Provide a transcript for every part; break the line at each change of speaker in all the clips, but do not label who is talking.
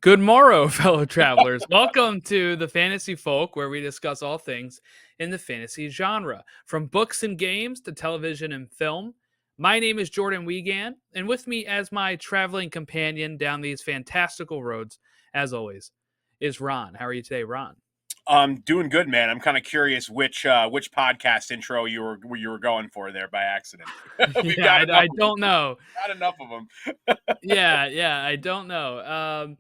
Good morrow, fellow travelers. Welcome to the Fantasy Folk, where we discuss all things in the fantasy genre, from books and games to television and film. My name is Jordan Wiegand, and with me as my traveling companion down these fantastical roads, as always, is Ron. How are you today, Ron?
I'm doing good, man. I'm kind of curious which podcast intro you were going for there by accident.
I don't know.
Not enough of them.
Yeah, I don't know.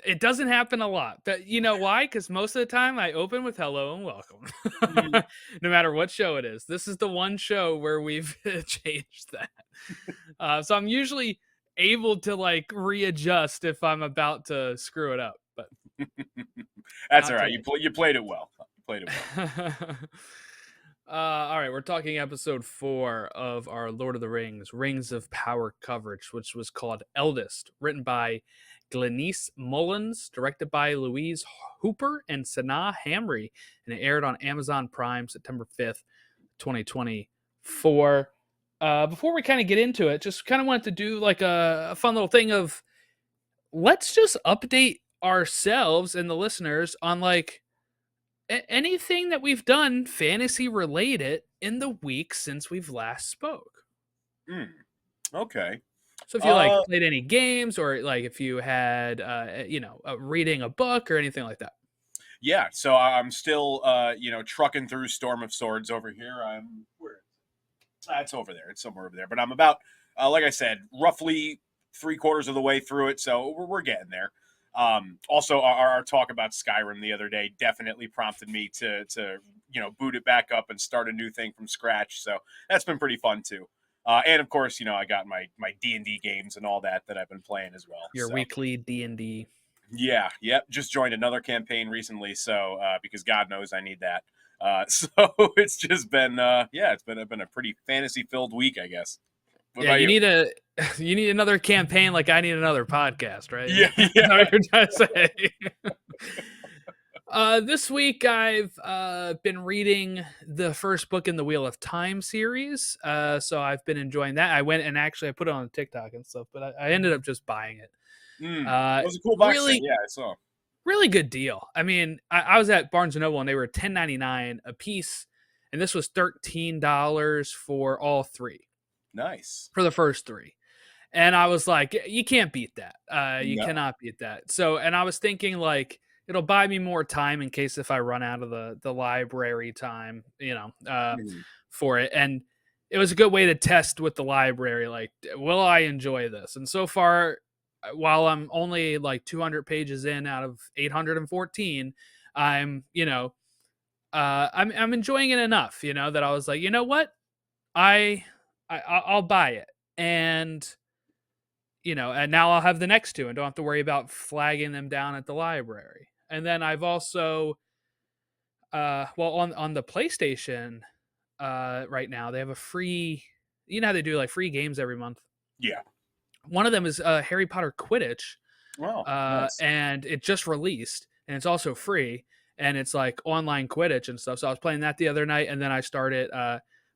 It doesn't happen a lot, but you know why? Because most of the time I open with hello and welcome, no matter what show it is. This is the one show where we've changed that. So I'm usually able to like readjust if I'm about to screw it up, but
That's all right. You played it well.
All right, we're talking episode 4 of our Lord of the Rings of Power coverage, which was called Eldest, written by Glenise Mullins, directed by Louise Hooper and Sanaa Hamri, and it aired on Amazon Prime September 5th, 2024. Before we kind of get into it, just kind of wanted to do like a fun little thing of let's just update ourselves and the listeners on like anything that we've done fantasy related in the week since we've last spoke.
Okay.
So if you played any games or like if you had, reading a book or anything like that.
Yeah. So I'm still, trucking through Storm of Swords over here. It's over there. It's somewhere over there. But I'm about, like I said, roughly 3/4 of the way through it. So we're getting there. Also, our talk about Skyrim the other day definitely prompted me to boot it back up and start a new thing from scratch. So that's been pretty fun too. And of course, I got my D&D games and all that I've been playing as well.
Your weekly D&D.
Yeah. Yep. Just joined another campaign recently. So, because God knows I need that. So it's just been, it's been a pretty fantasy filled week, I guess.
You need another campaign like I need another podcast, right?
Yeah.
That's what you're trying to say. This week I've been reading the first book in the Wheel of Time series. So I've been enjoying that. I went and actually I put it on TikTok and stuff, but I ended up just buying it.
It was a cool box
really,
set. Yeah, I saw.
Really good deal. I mean, I was at Barnes & Noble and they were $10.99 a piece, and this was $13 for all three.
Nice.
For the first 3. And I was like, you can't beat that. You cannot beat that. So, and I was thinking like, it'll buy me more time in case if I run out of the library time, for it. And it was a good way to test with the library. Like, will I enjoy this? And so far, while I'm only like 200 pages in out of 814, I'm enjoying it enough, that I was like, you know what? I'll buy it. And now I'll have the next 2 and don't have to worry about flagging them down at the library. And then I've also, on the PlayStation, right now they have a free, how they do like free games every month.
Yeah.
One of them is Harry Potter Quidditch.
Wow. Nice.
And it just released and it's also free and it's like online Quidditch and stuff. So I was playing that the other night and then I started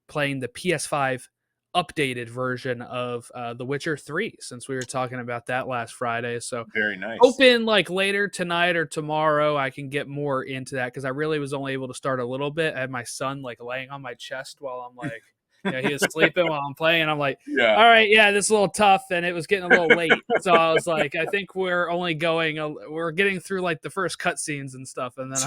playing the PS5 updated version of The Witcher 3 since we were talking about that last Friday. So
very nice.
Hoping like later tonight or tomorrow I can get more into that because I really was only able to start a little bit. I had my son like laying on my chest while I'm like, he was sleeping while I'm playing. I'm like, all right, this is a little tough, and it was getting a little late. So I was like, I think we're getting through like the first cutscenes and stuff, and then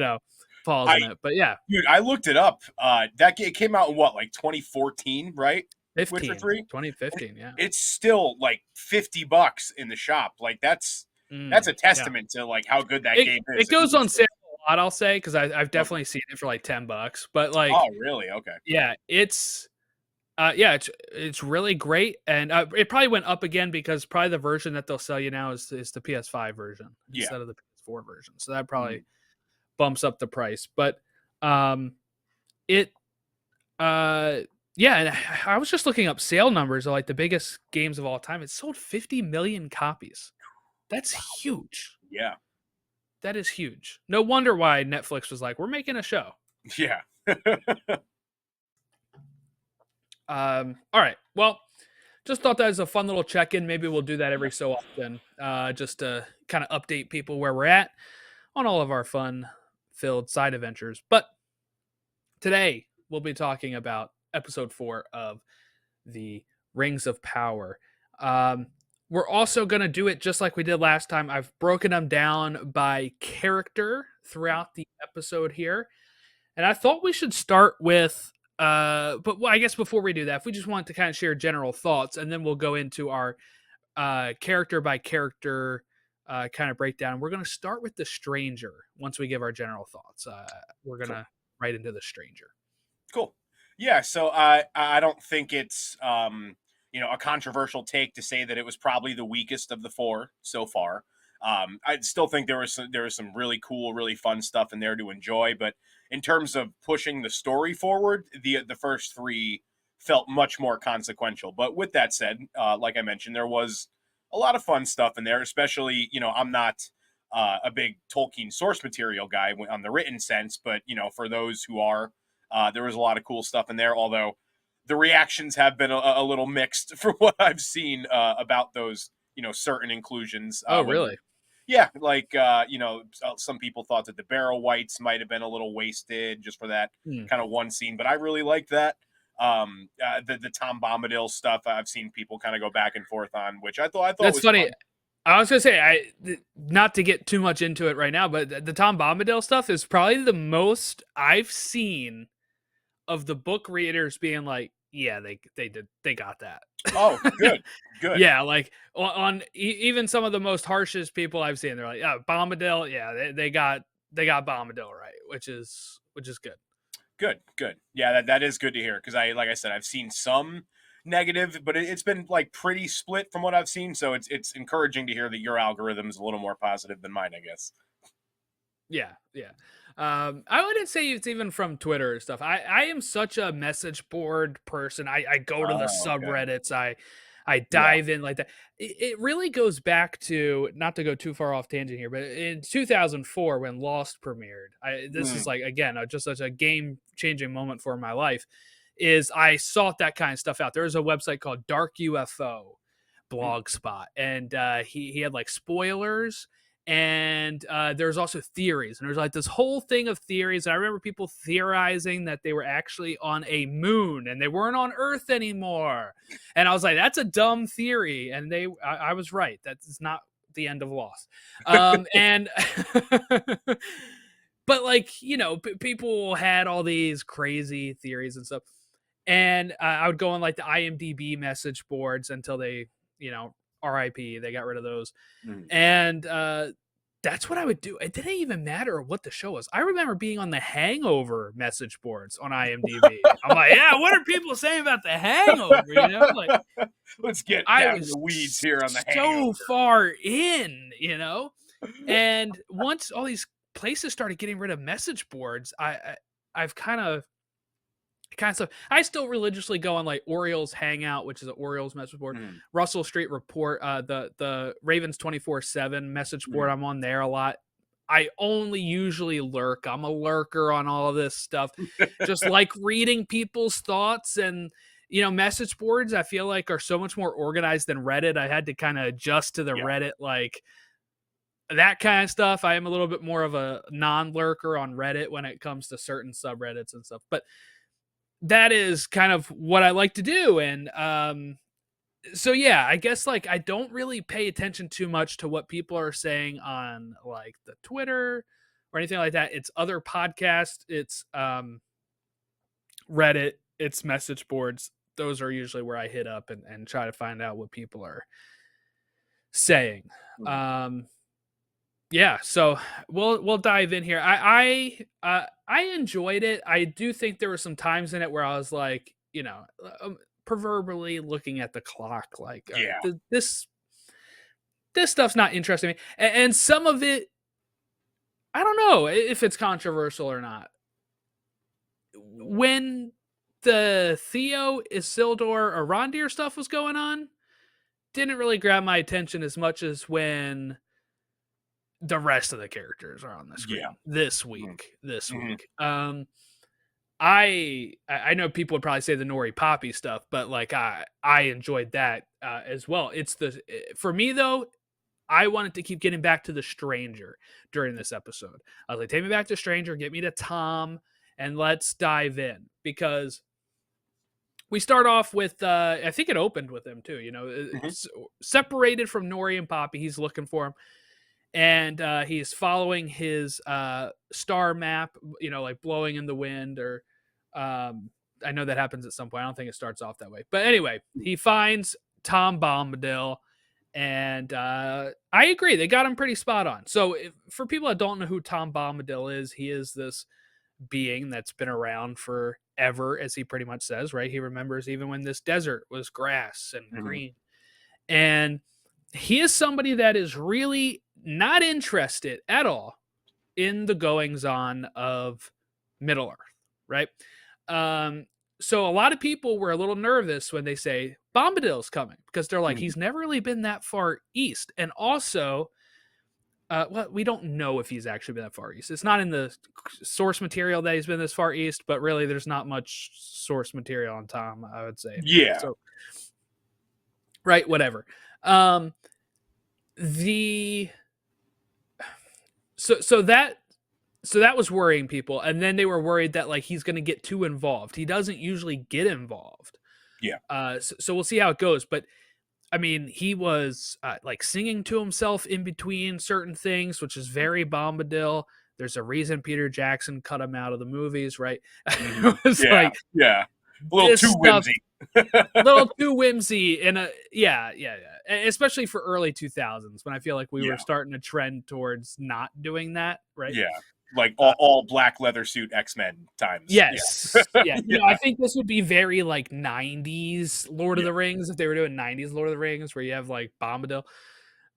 I'm, pausing it. But yeah,
dude, I looked it up. It came out in what, like 2014, right?
2015, yeah.
It's still like $50 in the shop. Like that's a testament to like how good that game is.
It goes on sale a lot, I'll say, because I've definitely seen it for like $10. But like,
oh really? Okay.
Yeah, it's really great, and it probably went up again because probably the version that they'll sell you now is the PS5 version instead of the PS4 version. So that probably bumps up the price. But and I was just looking up sale numbers of like the biggest games of all time. It sold 50 million copies. That's huge.
Yeah.
That is huge. No wonder why Netflix was like, we're making a show.
Yeah.
All right. Well, just thought that was a fun little check-in. Maybe we'll do that every so often, just to kind of update people where we're at on all of our fun-filled side adventures. But today we'll be talking about episode 4 of the Rings of Power. We're also going to do it just like we did last time. I've broken them down by character throughout the episode here. And I thought we should start with, but I guess before we do that, if we just want to kind of share general thoughts, and then we'll go into our character by character kind of breakdown. We're going to start with the stranger once we give our general thoughts. We're going to right into the stranger.
Cool. Yeah, so I don't think it's a controversial take to say that it was probably the weakest of the 4 so far. I still think there was some really cool, really fun stuff in there to enjoy, but in terms of pushing the story forward, the first 3 felt much more consequential. But with that said, like I mentioned, there was a lot of fun stuff in there, especially, I'm not a big Tolkien source material guy on the written sense, but, for those who are, there was a lot of cool stuff in there, although the reactions have been a little mixed from what I've seen about those, certain inclusions.
Oh, really?
Yeah, like, some people thought that the Barrow Wights might have been a little wasted just for that kind of one scene, but I really liked that. The Tom Bombadil stuff, I've seen people kind of go back and forth on, which I thought
That's
was
funny.
fun.
I was gonna say, not to get too much into it right now, but the Tom Bombadil stuff is probably the most I've seen of the book readers being like, yeah, they got that.
Oh, good.
Yeah, like on even some of the most harshest people I've seen, they're like, yeah, Bombadil, yeah, they got Bombadil right, which is good.
Good. Yeah, that is good to hear, because like I said, I've seen some negative, but it's been like pretty split from what I've seen, so it's encouraging to hear that your algorithm is a little more positive than mine, I guess.
Yeah. I wouldn't say it's even from Twitter or stuff. I am such a message board person. I go to the subreddits.
Okay.
I dive in like that. It really goes back to, not to go too far off tangent here, but in 2004 when Lost premiered, this is like, again, just such a game changing moment for my life. Is I sought that kind of stuff out. There's a website called Dark UFO Blogspot, and he had like spoilers, and there's also theories, and there's like this whole thing of theories. And I remember people theorizing that they were actually on a moon and they weren't on Earth anymore, and I was like, that's a dumb theory, and I was right. That's not the end of Lost. And but like, people had all these crazy theories and stuff, and I would go on like the IMDb message boards until they, RIP, they got rid of those. And that's what I would do. It didn't even matter what the show was. I remember being on the Hangover message boards on IMDb. I'm like, yeah, what are people saying about the Hangover? Like,
let's get down to the weeds here on the Hangover.
So far in, and once all these places started getting rid of message boards, I've kind of I still religiously go on like Orioles Hangout, which is an Orioles message board, Russell Street Report, the Ravens 24/7 message board. I'm on there a lot. I only usually lurk. I'm a lurker on all of this stuff. Just like reading people's thoughts, and message boards I feel like are so much more organized than Reddit. I had to kind of adjust to the Reddit, like that kind of stuff. I am a little bit more of a non-lurker on Reddit when it comes to certain subreddits and stuff, but that is kind of what I like to do. And so yeah, I guess like I don't really pay attention too much to what people are saying on like the Twitter or anything like that. It's other podcasts, it's Reddit, it's message boards. Those are usually where I hit up and try to find out what people are saying. Yeah, so we'll dive in here. I enjoyed it. I do think there were some times in it where I was like, proverbially looking at the clock, like, this stuff's not interesting me. And some of it, I don't know if it's controversial or not. When the Theo, Isildur, Arondir stuff was going on, didn't really grab my attention as much as when the rest of the characters are on the screen this week. I know people would probably say the Nori Poppy stuff, but like I enjoyed that as well. It's for me though, I wanted to keep getting back to the stranger during this episode. I was like, take me back to stranger, get me to Tom, and let's dive in because we start off with I think it opened with him too. You know,
Mhm.
separated from Nori and Poppy, he's looking for him, and he's following his star map. You know, like blowing in the wind, or I know that happens at some point. I don't think it starts off that way, but anyway, he finds Tom Bombadil. And I agree, they got him pretty spot on. So, for people that don't know who Tom Bombadil is, he is this being that's been around forever, as he pretty much says, right? He remembers even when this desert was grass and
Mhm.
green. And he is somebody that is really not interested at all in the goings on of Middle Earth, right? Um, so a lot of people were a little nervous when they say Bombadil's coming because they're like,
Mhm.
he's never really been that far east. And also, well, we don't know if he's actually been that far east. It's not in the source material that he's been this far east, but really, there's not much source material on Tom, I would say.
Yeah.
So, right, whatever. Um, the so that was worrying people, and then they were worried that like he's going to get too involved. He doesn't usually get involved.
Yeah.
So we'll see how it goes. But I mean, he was like singing to himself in between certain things, which is very Bombadil. There's a reason Peter Jackson cut him out of the movies, right?
Mhm.
It was
Yeah.
like
Yeah. A little
this
too
stuff,
whimsy.
little too whimsy, and especially for early 2000s when I feel like we were
Yeah.
starting to trend towards not doing that, right?
Yeah. Like
Uh,
all black leather suit X-Men times. Yeah.
Yes. Yeah. You know, I
Yeah.
think this would be very like 90s Lord of
Yeah.
the Rings if they were doing 90s Lord of the Rings where you have like Bombadil.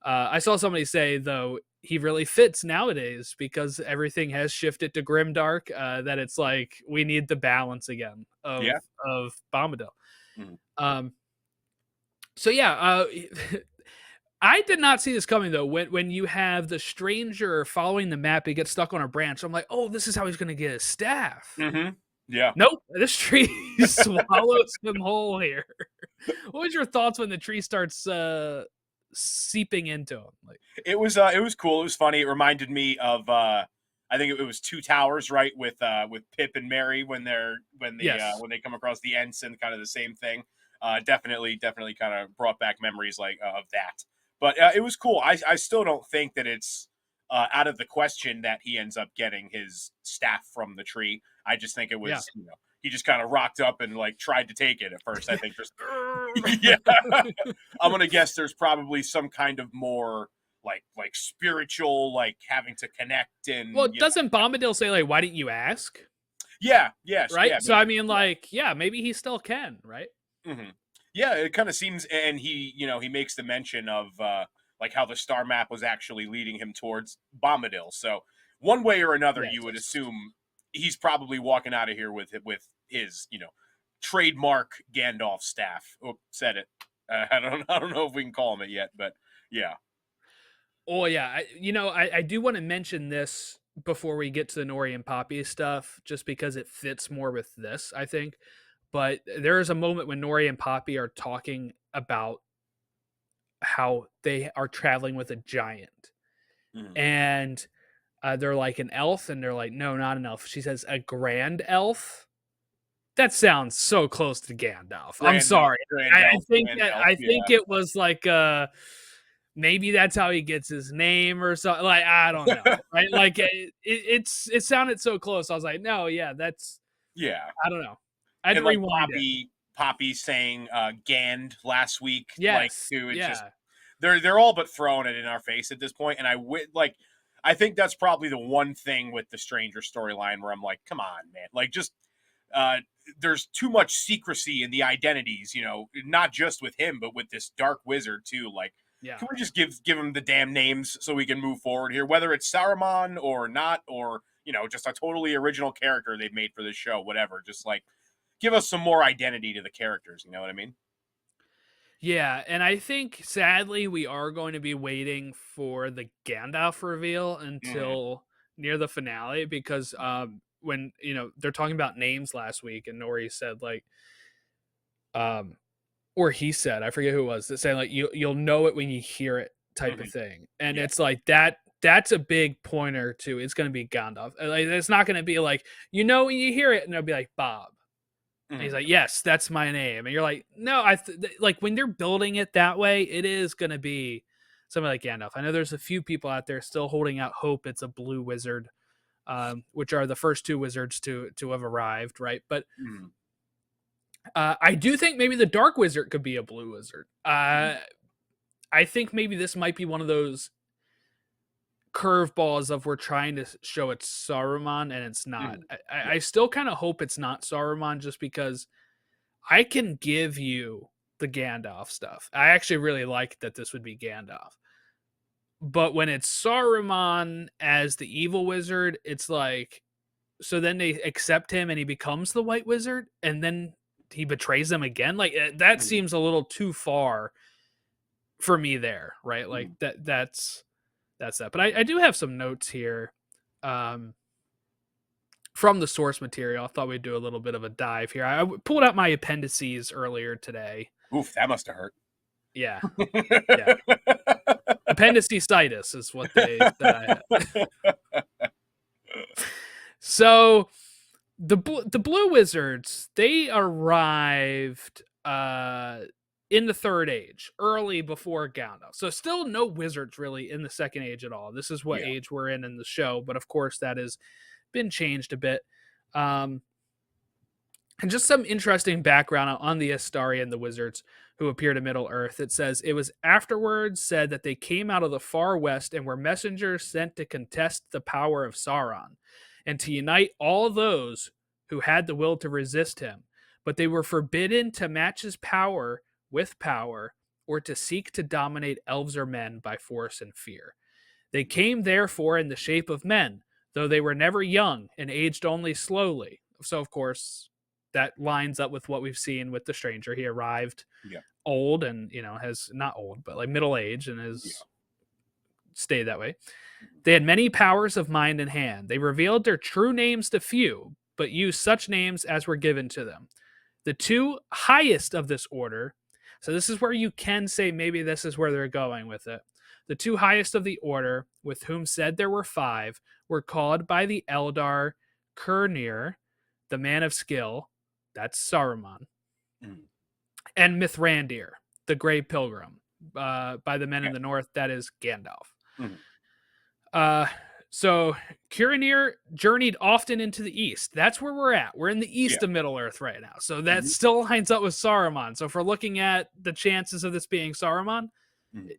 I saw somebody say though he really fits nowadays because everything has shifted to grimdark. That it's like we need the balance again
Yeah.
of Bombadil.
Mhm.
Um, so yeah, I did not see this coming though. When you have the stranger following the map, he gets stuck on a branch. I'm like, oh, this is how he's gonna get his staff.
Mhm. Yeah.
Nope, this tree swallows him whole here. What was your thoughts when the tree starts seeping into him? Like,
It was cool. It was funny. It reminded me of I think it was Two Towers, right? With Pip and Mary
yes,
when they come across the Ensign, kind of the same thing. Definitely kind of brought back memories like of that. But it was cool. I still don't think that it's out of the question that he ends up getting his staff from the tree. I just think it
yeah.
was, he just kind of rocked up and like tried to take it at first. I think just yeah. I'm gonna guess there's probably some kind of more like spiritual, like having to connect
Well,
and
doesn't Bombadil say like, "Why didn't you ask?"
yeah, yes,
Right.
yeah,
So
but
I mean,
yeah.
like, yeah, maybe he still can. Right.
Hmm. Yeah, it kind of seems, and he makes the mention of like how the star map was actually leading him towards Bombadil. So one way or another,
Yes.
you would
Yes.
assume he's probably walking out of here with his trademark Gandalf staff. Oh, said it. I don't know if we can call him it yet, but yeah.
Oh yeah, I do want to mention this before we get to the Nori and Poppy stuff, just because it fits more with this, I think. But there is a moment when Nori and Poppy are talking about how they are traveling with a giant,
Mhm.
and they're like an elf, and they're like, no, not an elf. She says a grand elf. That sounds so close to Gandalf. I'm sorry.
Grand elf,
I think
yeah,
it was like maybe that's how he gets his name or something. Like I don't know, right? Like it sounded so close. I was like, no, yeah, that's
yeah,
I don't know. I had to
and like
rewind it.
Poppy saying Gand last week, like
Yes,
too. It's just
yeah,
they're all but throwing it in our face at this point, and I think that's probably the one thing with the Stranger storyline where I'm like, come on, man, like just uh, there's too much secrecy in the identities, not just with him, but with this Dark Wizard too. Like,
yeah.
can we just give him the damn names so we can move forward here, whether it's Saruman or not, or just a totally original character they've made for this show, whatever. Just like give us some more identity to the characters. You know what I mean?
Yeah, and I think sadly we are going to be waiting for the Gandalf reveal
Hmm.
until near the finale because when they're talking about names last week, and Nori said like, or he said, I forget who it was, that saying like you'll know it when you hear it type of thing, and it's like that's a big pointer to it's going to be Gandalf. Like, it's not going to be like when you hear it, and it'll be like Bob. And he's like, yes, that's my name. And you're like, no, like when they're building it that way, it is going to be somebody like Gandalf. I know there's a few people out there still holding out hope it's a blue wizard, which are the first two wizards to have arrived, right? But I do think maybe the Dark Wizard could be a blue wizard. I think maybe this might be one of those curveballs of we're trying to show it's Saruman and it's not. I still kind of hope it's not Saruman, just because I can give you the Gandalf stuff. I actually really like that this would be Gandalf. But when it's Saruman as the evil wizard, it's like, so then they accept him and he becomes the white wizard and then he betrays them again. Like that seems a little too far for me there, right? Like that's that. But I do have some notes here from the source material. I thought we'd do a little bit of a dive here. I pulled out my appendices earlier today.
Oof, that must have hurt.
Yeah. Yeah. Appendicitis is what they said I had. So the Blue Wizards, they arrived in the Third Age, early before Gandalf. So still no wizards really in the Second Age at all. This is what age we're in the show, but of course that has been changed a bit. And just some interesting background on the Astari and the wizards who appeared in Middle Earth. It says, it was afterwards said that they came out of the far west and were messengers sent to contest the power of Sauron and to unite all those who had the will to resist him. But they were forbidden to match his power with power or to seek to dominate elves or men by force and fear. They came therefore in the shape of men, though they were never young and aged only slowly. So, of course, that lines up with what we've seen with the stranger. He arrived old and, has not old, but like middle age and has stayed that way. They had many powers of mind and hand. They revealed their true names to few, but used such names as were given to them. The two highest of this order, so this is where you can say maybe this is where they're going with it. The two highest of the order, with whom said there were 5, were called by the Eldar Kurnir, the man of skill, that's Saruman, and Mithrandir, the Grey Pilgrim, by the men in the north, that is Gandalf. So Kurnir journeyed often into the east. That's where we're at. We're in the east of Middle Earth right now. So that still lines up with Saruman. So if we're looking at the chances of this being Saruman,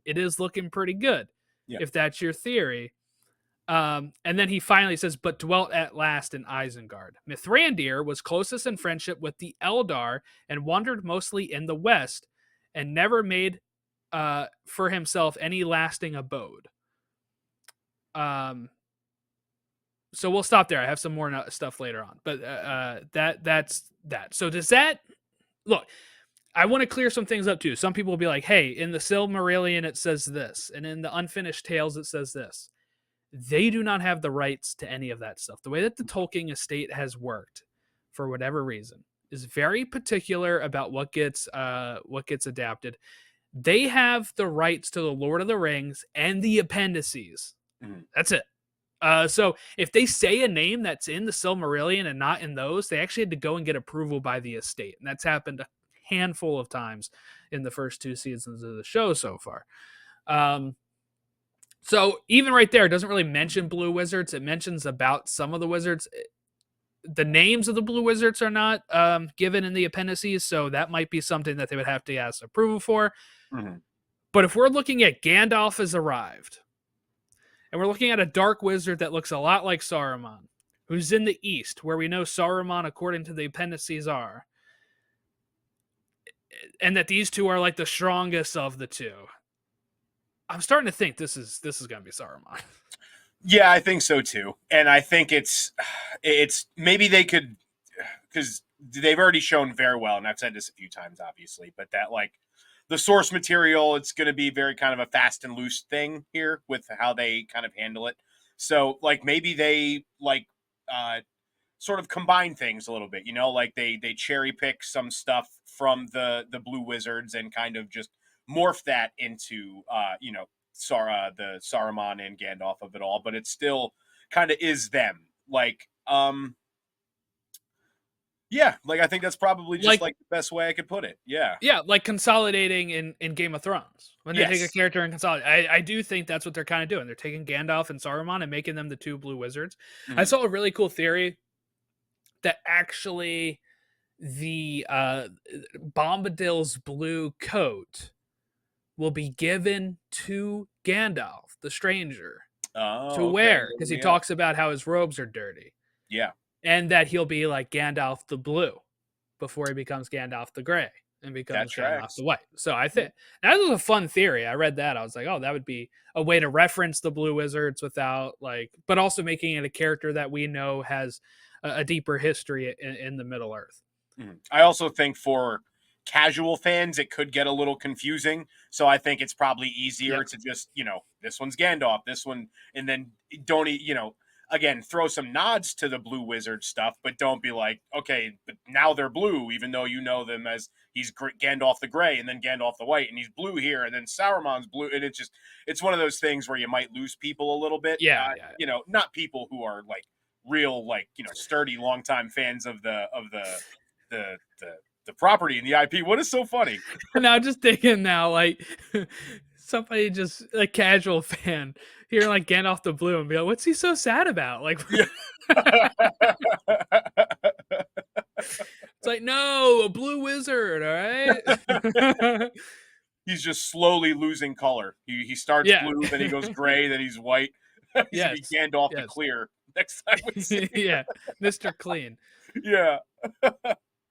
it is looking pretty good, if that's your theory. And then he finally says, but dwelt at last in Isengard. Mithrandir was closest in friendship with the Eldar and wandered mostly in the west and never made for himself any lasting abode. So we'll stop there. I have some more stuff later on, but that's that. So does that look? I want to clear some things up too. Some people will be like, "Hey, in the Silmarillion it says this, and in the Unfinished Tales it says this." They do not have the rights to any of that stuff. The way that the Tolkien estate has worked, for whatever reason, is very particular about what gets adapted. They have the rights to the Lord of the Rings and the appendices. That's it. So if they say a name that's in the Silmarillion and not in those, they actually had to go and get approval by the estate. And that's happened a handful of times in the first 2 seasons of the show so far. So even right there, it doesn't really mention blue wizards. It mentions about some of the wizards. The names of the blue wizards are not given in the appendices, so that might be something that they would have to ask approval for. But if we're looking at Gandalf has arrived, and we're looking at a dark wizard that looks a lot like Saruman, who's in the east, where we know Saruman, according to the appendices, are, and that these two are like the strongest of the two, I'm starting to think this is going to be Saruman.
Yeah, I think so too. And I think it's maybe they could, because they've already shown very well, and I've said this a few times, obviously, but that like the source material, it's going to be very kind of a fast and loose thing here with how they kind of handle it. So like maybe they like sort of combine things a little bit, like they cherry pick some stuff from the Blue Wizards and kind of just morph that into the Saruman and Gandalf of it all, but it still kind of is them. Yeah, I think that's probably just
Like,
the best way I could put it. Yeah.
Yeah, like consolidating in Game of Thrones. When they take a
Yes.
character and consolidate. I do think that's what they're kind of doing. They're taking Gandalf and Saruman and making them the two blue wizards. I
Mhm.
saw a really cool theory that actually the Bombadil's blue coat will be given to Gandalf, the stranger, to
Oh, okay.
wear, because he
Yeah.
talks about how his robes are dirty.
Yeah.
And that he'll be like Gandalf the Blue before he becomes Gandalf the Gray and
That
becomes Gandalf
tracks.
the White. So I
Yeah.
think that was a fun theory. I read that. I was like, oh, that would be a way to reference the Blue Wizards without but also making it a character that we know has a deeper history in the Middle Earth.
Mhm. I also think for casual fans, it could get a little confusing. So I think it's probably easier
Yep.
to just, this one's Gandalf, this one, and then don't, again, throw some nods to the Blue Wizard stuff, but don't be like, okay, but now they're blue, even though you know them as he's Gandalf the Gray and then Gandalf the White, and he's blue here, and then Saruman's blue. And it's one of those things where you might lose people a little bit.
Yeah.
Not people who are real, sturdy, longtime fans of the the property and the IP. What is so funny?
Now just thinking now, somebody just a casual fan hearing Gandalf the Blue and be like, what's he so sad about?
Yeah.
It's like, no, a blue wizard, all right?
He's just slowly losing color. He starts
Yeah.
blue, then he goes gray, then he's white. He's gonna be
Yes.
Gandalf the
Yes.
Clear next time we see him.
Yeah. Mr. Clean.
Yeah.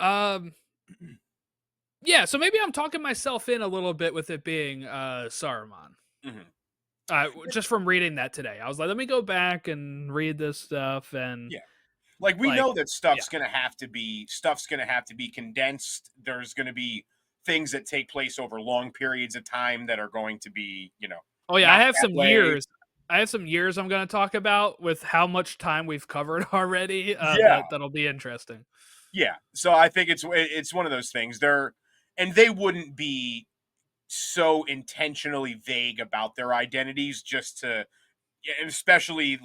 Um Yeah, so maybe I'm talking myself in a little bit with it being Saruman. Just from reading that today. I was like, let me go back and read this stuff and
Yeah. We know that
yeah.
stuff's gonna have to be condensed. There's gonna be things that take place over long periods of time that are going to be,
Oh yeah,
not
I have
that
some
way.
years. I have some years I'm going to talk about with how much time we've covered already.
Yeah.
That'll be interesting.
Yeah. So I think it's one of those things. They wouldn't be so intentionally vague about their identities just to, especially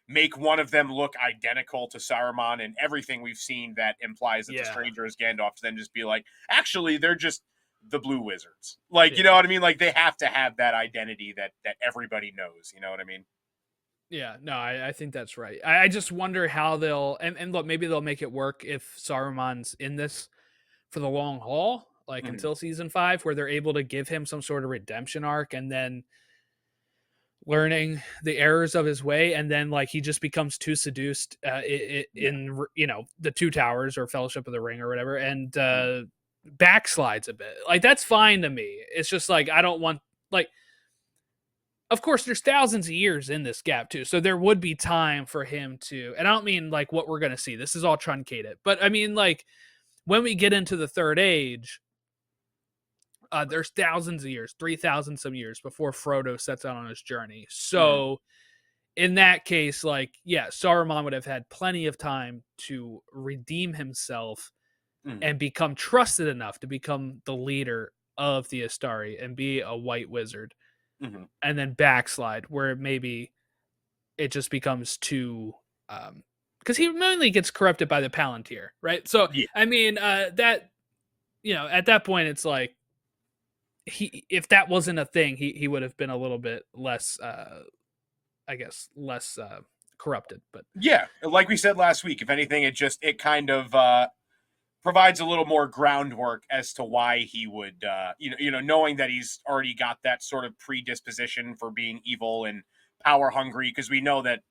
make one of them look identical to Saruman, and everything we've seen that implies that the stranger is Gandalf, to then just be like, actually, they're just the Blue Wizards. You know what I mean? They have to have that identity that everybody knows. You know what I mean?
Yeah, no, I think that's right. I just wonder how they'll and look, maybe they'll make it work if Saruman's in this for the long haul, until season 5, where they're able to give him some sort of redemption arc and then learning the errors of his way, and then he just becomes too seduced in the Two Towers or Fellowship of the Ring or whatever, and backslides a bit. That's fine to me. It's just I don't want of course there's thousands of years in this gap too, so there would be time for him to, and I don't mean what we're gonna see, this is all truncated, but I mean when we get into the Third Age, there's thousands of years, 3,000 some years before Frodo sets out on his journey. So in that case, Saruman would have had plenty of time to redeem himself and become trusted enough to become the leader of the Astari and be a white wizard, and then backslide where maybe it just becomes too because he mainly gets corrupted by the Palantir, right? So I mean that at that point it's if that wasn't a thing, he would have been a little bit less I guess less corrupted. But
yeah, like we said last week, if anything, it kind of provides a little more groundwork as to why he would knowing that he's already got that sort of predisposition for being evil and power hungry, because we know that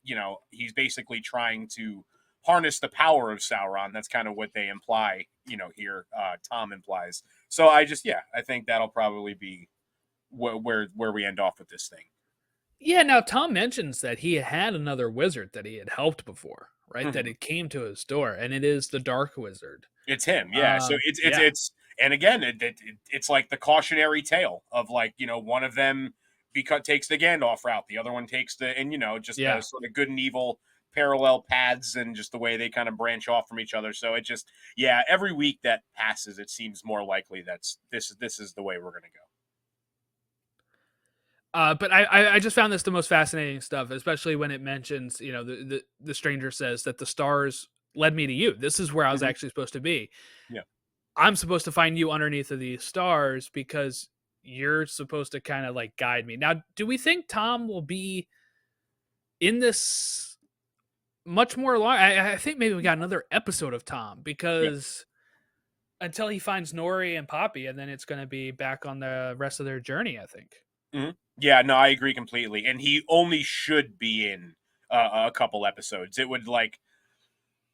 he's basically trying to harness the power of Sauron. That's kind of what they imply here. Tom implies. So I think that'll probably be where we end off with this thing.
Yeah, now Tom mentions that he had another wizard that he had helped before, right? That it came to his door, and it is the Dark Wizard.
It's him, yeah. So it's and again, it's like the cautionary tale of one of them takes the Gandalf route, the other one takes the, and the sort of good and evil parallel paths and just the way they kind of branch off from each other. So it just, yeah, every week that passes, it seems more likely this is the way we're going to go.
But I just found this the most fascinating stuff, especially when it mentions, the stranger says that the stars led me to you. This is where I was
Mm-hmm.
actually supposed to be.
Yeah.
I'm supposed to find you underneath of these stars because you're supposed to kind of like guide me. Now, do we think Tom will be in this much more long? I think maybe we got another episode of Tom
Yeah.
because until he finds Nori and Poppy, and then it's going to be back on the rest of their journey, I think.
Mm-hmm. Yeah, no, I agree completely. And he only should be in a couple episodes. It would like,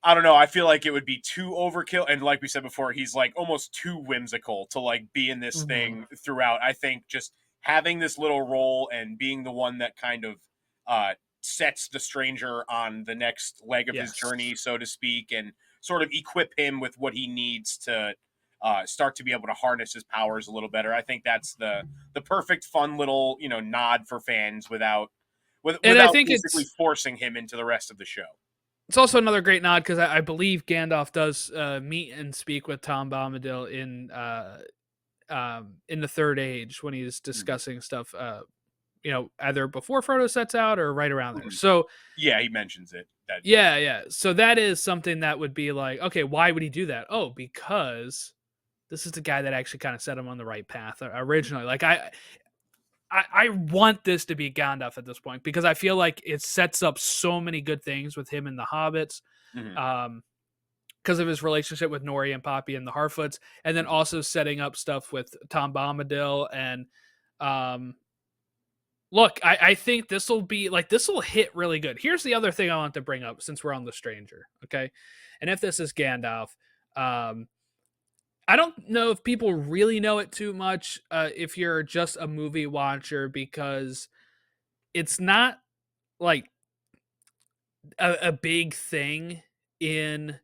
I don't know. I feel like it would be too overkill. And like we said before, he's like almost too whimsical to like be in this thing throughout. I think just having this little role and being the one that kind of uh, sets the stranger on the next leg of his
Yes.
journey, so to speak, and sort of equip him with what he needs to start to be able to harness his powers a little better. I think that's the perfect, fun little nod for fans without
And I
without
think
basically forcing him into the rest of the show.
it's also another great nod because I believe Gandalf does meet and speak with Tom Bombadil in the Third Age when he's discussing stuff. Either before Frodo sets out or right around there.
Mhm.
So
Yeah, he mentions it.
yeah. So that is something that would be like, okay, why would he do that? Oh, because this is the guy that actually kind of set him on the right path originally. Like I want this to be Gandalf at this point because I feel like it sets up so many good things with him and the hobbits.
Mm-hmm.
Because of his relationship with Nori and Poppy and the Harfoots, and then
Mm-hmm.
also setting up stuff with Tom Bombadil. And look, I think this will be like, this will hit really good. Here's the other thing I want to bring up since we're on the stranger, okay? And if this is Gandalf, I don't know if people really know it too much if you're just a movie watcher, because it's not like a big thing in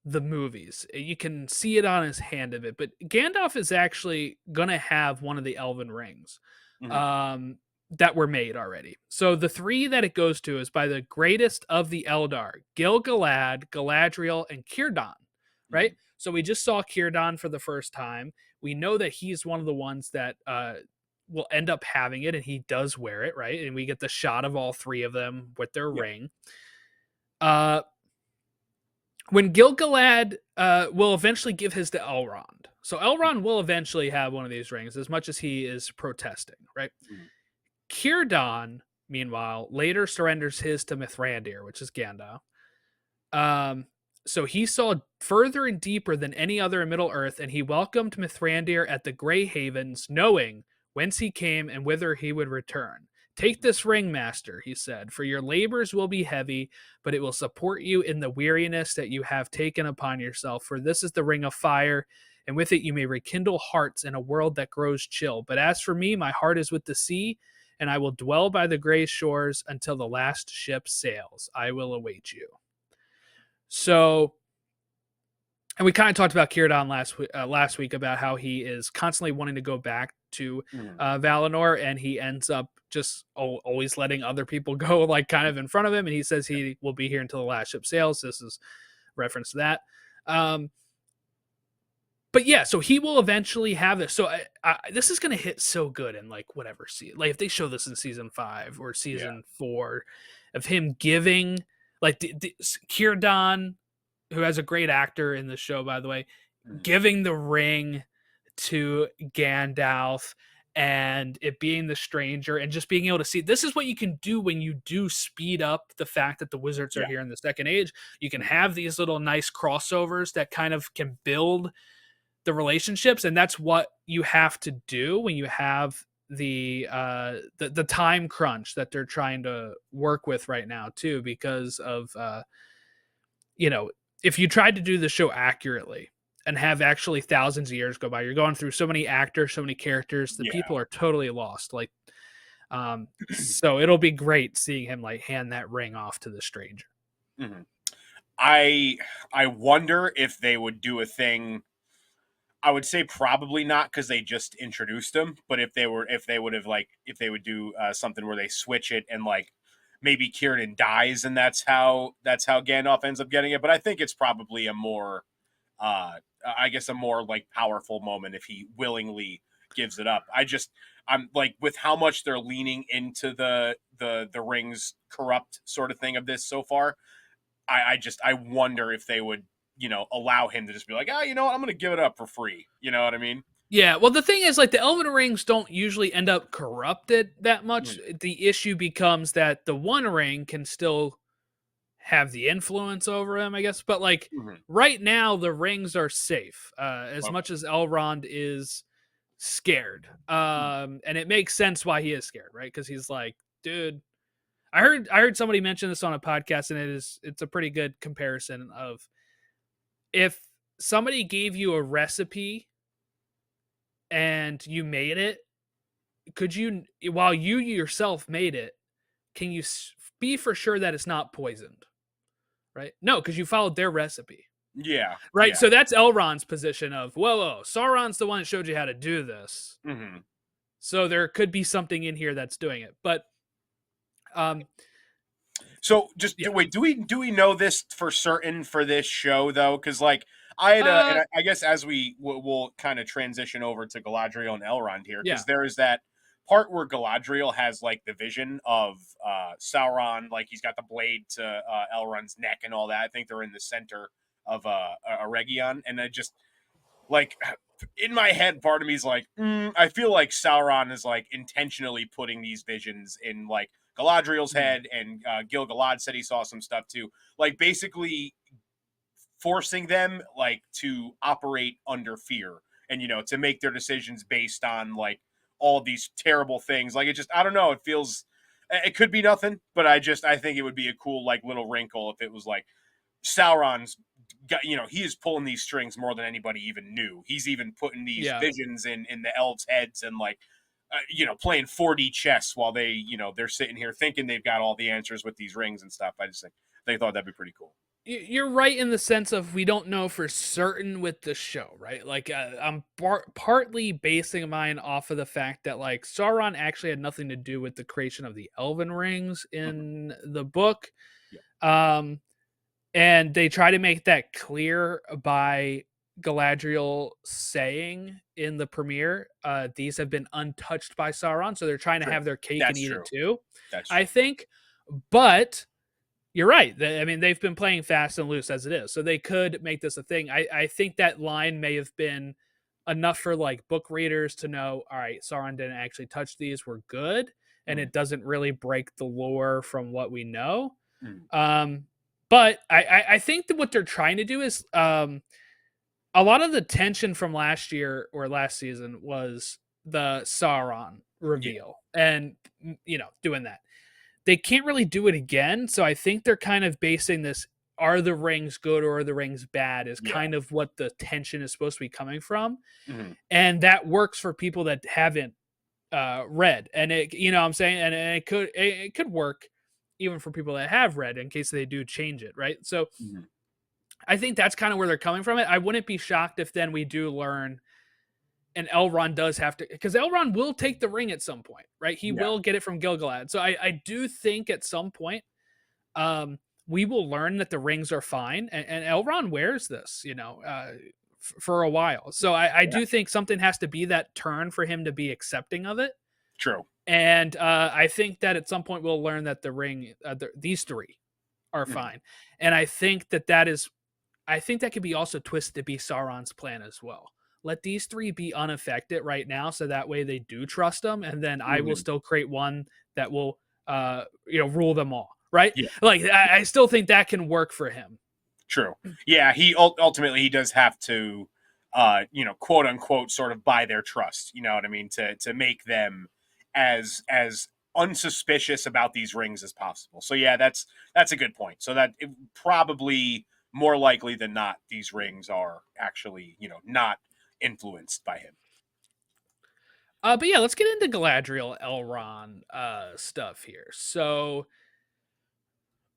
the movies. You can see it on his hand of it, but Gandalf is actually going to have one of the elven rings
Mm-hmm.
um, that were made already. So the three that it goes to is by the greatest of the Eldar, Gil-galad, Galadriel, and Círdan,
Mm-hmm.
right? So we just saw Círdan for the first time. We know that he's one of the ones that will end up having it, and he does wear it, right? And we get the shot of all three of them with their
Yeah.
ring. When Gil-galad will eventually give his to Elrond. So Elrond will eventually have one of these rings, as much as he is protesting, right?
Mm-hmm.
Círdan, meanwhile, later surrenders his to Mithrandir, which is Gandalf. So he saw further and deeper than any other in Middle-earth, and he welcomed Mithrandir at the Grey Havens, knowing whence he came and whither he would return. Take this ring, master, he said, for your labors will be heavy, but it will support you in the weariness that you have taken upon yourself. For this is the ring of fire, and with it you may rekindle hearts in a world that grows chill. But as for me, my heart is with the sea, and I will dwell by the gray shores until the last ship sails. I will await you. So, and we kind of talked about Círdan last week about how he is constantly wanting to go back to
Mm-hmm.
Valinor, and he ends up just always letting other people go, like kind of in front of him. And he says he will be here until the last ship sails. This is reference to that. But yeah, so he will eventually have this. So this is going to hit so good in like whatever season. Like if they show this in season 5 or season 4, of him giving like the Círdan, who has a great actor in the show, by the way,
Mm-hmm.
giving the ring to Gandalf and it being the stranger and just being able to see, this is what you can do when you do speed up the fact that the wizards are here in the Second Age. You can have these little nice crossovers that kind of can build the relationships, and that's what you have to do when you have the time crunch that they're trying to work with right now too, because of if you tried to do the show accurately and have actually thousands of years go by, you're going through so many actors, so many characters, the people are totally lost. Like, so it'll be great seeing him like hand that ring off to the stranger.
Mm-hmm. I wonder if they would do a thing. I would say probably not, because they just introduced him. But if they would do something where they switch it and like maybe Kieran dies, and that's how Gandalf ends up getting it. But I think it's probably a more, I guess, a more like powerful moment if he willingly gives it up. I'm like, with how much they're leaning into the rings corrupt sort of thing of this so far. I wonder if they would, allow him to just be like, you know what, I'm going to give it up for free. You know what I mean?
Yeah, well, the thing is, like, the Elven rings don't usually end up corrupted that much.
Mm.
The issue becomes that the One Ring can still have the influence over him, I guess. But like
Mhm.
right now, the rings are safe. As
Okay.
much as Elrond is scared,
Mm.
and it makes sense why he is scared, right? Because he's like, dude. I heard somebody mention this on a podcast, and it's a pretty good comparison of if somebody gave you a recipe and you made it, could you, while you yourself made it, can you be for sure that it's not poisoned? Right? No, because you followed their recipe.
Yeah.
Right?
Yeah.
So that's Elrond's position of, whoa, Sauron's the one that showed you how to do this.
Hmm.
So there could be something in here that's doing it. But um
So just
yeah.
wait, do we know this for certain for this show though? Because like I had and
Uh
I guess as will kind of transition over to Galadriel and Elrond here,
yeah.
because there is that part where Galadriel has like the vision of Sauron, like he's got the blade to Elrond's neck and all that. I think they're in the center of Eregion, and I just like in my head, part of me is like, I feel like Sauron is like intentionally putting these visions in like Galadriel's
Mhm.
head, and Gil-galad said he saw some stuff too, like basically forcing them like to operate under fear, and to make their decisions based on like all these terrible things. Like it just, I don't know, it feels, it could be nothing, but I think it would be a cool like little wrinkle if it was like Sauron's got, he is pulling these strings more than anybody even knew. He's even putting these
Yeah.
visions in the elves' heads, and like playing 4D chess while they're sitting here thinking they've got all the answers with these rings and stuff. I just think they thought that'd be pretty cool.
You're right in the sense of we don't know for certain with the show, right? Like I'm partly basing mine off of the fact that like Sauron actually had nothing to do with the creation of the Elven rings
Mhm.
in the book.
Yeah.
Um And they try to make that clear by Galadriel saying in the premiere, these have been untouched by Sauron. So they're trying to
True.
have their cake and
That's
eat it
true.
too,
That's
I
true.
think. But you're right. I mean, they've been playing fast and loose as it is. So they could make this a thing. I think that line may have been enough for like book readers to know, all right, Sauron didn't actually touch these. We're good. And
Mm.
it doesn't really break the lore from what we know.
Mm.
Um, but I think that what they're trying to do is a lot of the tension from last year or last season was the Sauron
Yeah.
reveal and doing that. They can't really do it again, so I think they're kind of basing this, are the rings good or are the rings bad, is
Yeah.
kind of what the tension is supposed to be coming from.
Mhm.
And that works for people that haven't read, and it, what I'm saying, and it could work even for people that have read in case they do change it, right? So
Mhm.
I think that's kind of where they're coming from. It. I wouldn't be shocked if then we do learn, and Elrond does have to, because Elrond will take the ring at some point, right? He
Yeah.
will get it from Gil-galad. So I do think at some point, um, we will learn that the rings are fine, and Elrond wears this, for a while. So I
Yeah.
do think something has to be that turn for him to be accepting of it.
True.
And I think that at some point we'll learn that these three are
Mhm.
fine. And I think that could be also twisted to be Sauron's plan as well. Let these three be unaffected right now, so that way they do trust them, and then I will
Mhm.
still create one that will, rule them all. Right?
Yeah.
Like I still think that can work for him.
True. Yeah, he ultimately he does have to, quote unquote, sort of buy their trust. You know what I mean? To make them as unsuspicious about these rings as possible. So yeah, that's a good point. So that probably more likely than not, these rings are actually not influenced by him.
But yeah, let's get into Galadriel Elrond stuff here. So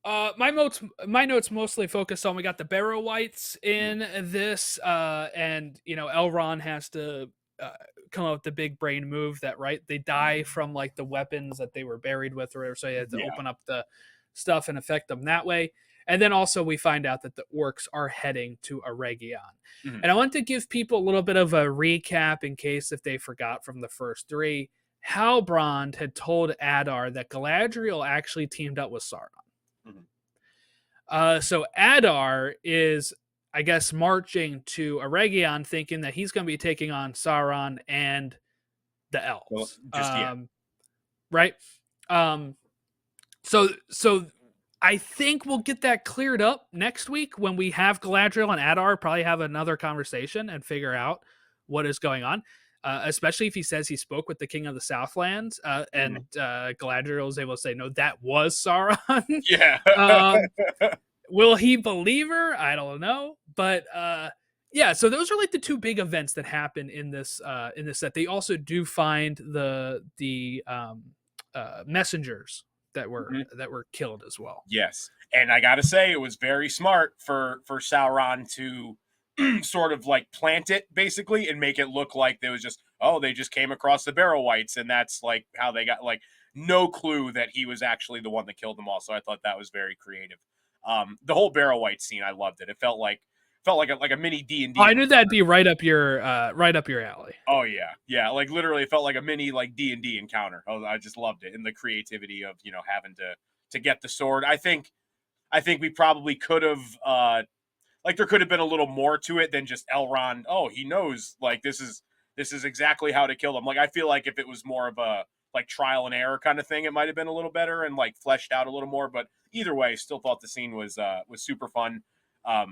my notes mostly focus on, we got the Barrow Wights
Mm.
in this, and Elrond has to come up with the big brain move that, right, they die from like the weapons that they were buried with or whatever, so you had to
Yeah.
open up the stuff and affect them that way. And then also we find out that the orcs are heading to Eregion.
Mhm.
And I want to give people a little bit of a recap in case if they forgot from the first three. Halbrand had told Adar that Galadriel actually teamed up with Sauron.
Mhm.
So Adar is, I guess, marching to Eregion thinking that he's going to be taking on Sauron and the
Well,
elves.
just yeah.
Right? So I think we'll get that cleared up next week when we have Galadriel and Adar probably have another conversation and figure out what is going on. Especially if he says he spoke with the king of the Southlands, and Galadriel was able to say, no, that was Sauron.
Yeah.
Will he believe her? I don't know. But yeah, so those are like the two big events that happen in this set. They also do find the messengers that were killed as well.
Yes. And I gotta say, it was very smart for Sauron to sort of like plant it basically and make it look like there was just, oh, they just came across the Barrow Wights, and that's like how they got, like, no clue that he was actually the one that killed them all. So I thought that was very creative. The whole Barrow Wight scene, I loved it. It felt like a mini D&D.
I knew that'd be right up your alley.
Oh yeah, yeah. Like literally, it felt like a mini like D&D encounter. I just loved it, and the creativity of having to get the sword. I think we probably could have like there could have been a little more to it than just Elrond. Oh, he knows like this is exactly how to kill them. Like I feel like if it was more of a like trial and error kind of thing, it might have been a little better and like fleshed out a little more. But either way, still thought the scene was super fun. I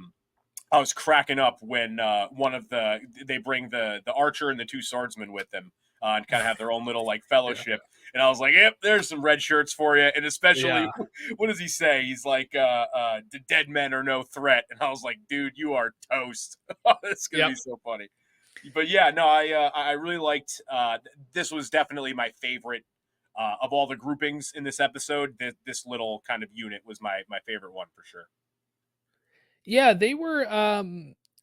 was cracking up when they bring the archer and the two swordsmen with them and kind of have their own little like fellowship. Yeah. And I was like, yep, there's some red shirts for you. And especially, what does he say? He's like, the dead men are no threat. And I was like, dude, you are toast. It's going to be so funny. But yeah, no, I really liked, this was definitely my favorite of all the groupings in this episode. This little kind of unit was my favorite one for sure.
Yeah, they were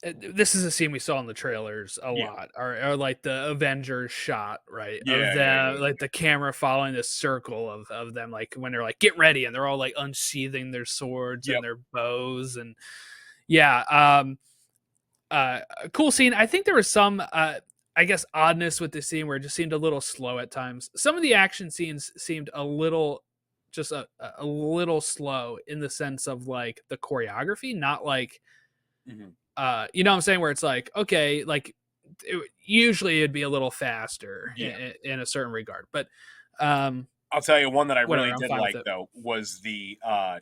this is a scene we saw in the trailers a lot, or like the Avengers shot, right? Of them, like the camera following this circle of them, like when they're like, get ready, and they're all like unsheathing their swords and their bows, and cool scene. I think there was some I guess oddness with this scene where it just seemed a little slow at times. Some of the action scenes seemed a little little slow in the sense of like the choreography, not like you know what I'm saying, where it's like, okay, like usually it'd be a little faster in a certain regard. But
I'll tell you one that I really did like though was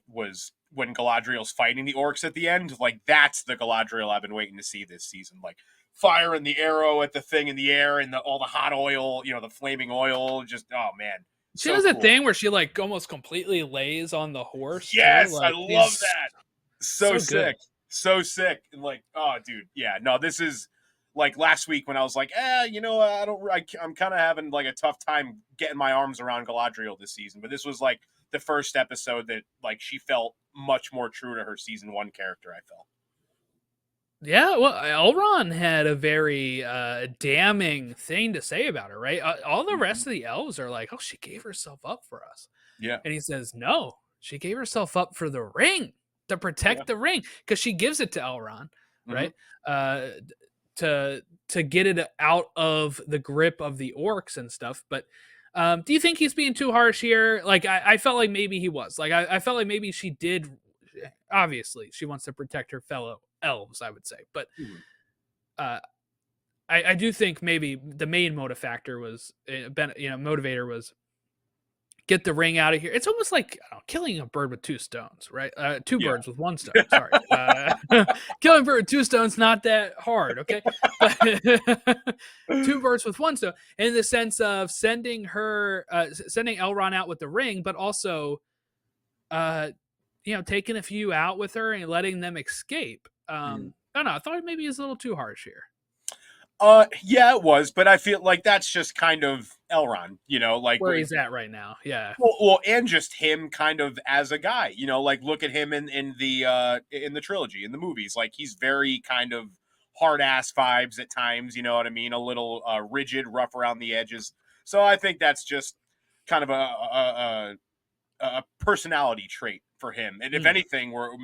was when Galadriel's fighting the orcs at the end. Like that's the Galadriel I've been waiting to see this season. Like firing the arrow at the thing in the air and all the hot oil, the flaming oil. Just oh man.
She does a thing where she like almost completely lays on the horse.
Yes,
like,
I love that. So sick.
Good.
So sick. And like, oh dude, yeah. No, this is like last week when I was like, I'm kind of having like a tough time getting my arms around Galadriel this season. But this was like the first episode that like she felt much more true to her season 1 character, I felt.
Yeah, well, Elrond had a very damning thing to say about her, right? All the rest of the elves are like, oh, she gave herself up for us.
Yeah.
And he says, no, she gave herself up for the ring, to protect the ring, because she gives it to Elrond, right? To get it out of the grip of the orcs and stuff. But do you think he's being too harsh here? Like, I felt like maybe he was. Like, I felt like maybe she did. Obviously, she wants to protect her fellow elves, I would say. But I do think maybe the main motivator was get the ring out of here. It's almost like killing a bird with two stones, right? Two birds with one stone. Sorry. Killing a bird with two stones, not that hard, okay? But two birds with one stone, in the sense of sending Elrond out with the ring, but also taking a few out with her and letting them escape. I don't know. I thought maybe it's a little too harsh here.
Yeah, it was, but I feel like that's just kind of Elrond, like
where he's at right now. Yeah.
Well, and just him kind of as a guy, like look at him in the trilogy, in the movies. Like he's very kind of hard ass vibes at times. You know what I mean? A little rigid, rough around the edges. So I think that's just kind of a personality trait for him. And if anything, or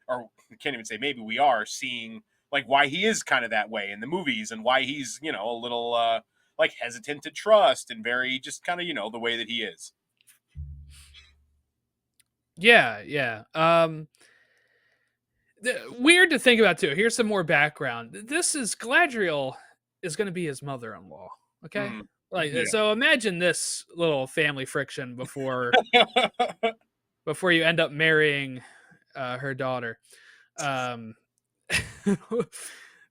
I can't even say maybe, we are seeing like why he is kind of that way in the movies, and why he's, you know, a little like hesitant to trust, and very just kind of, you know, the way that he is.
Yeah. Weird to think about too. Here's some more background. This is Galadriel is going to be his mother-in-law. Okay,
Mm,
like
yeah.
so. Imagine this little family friction before you end up marrying her daughter. Um,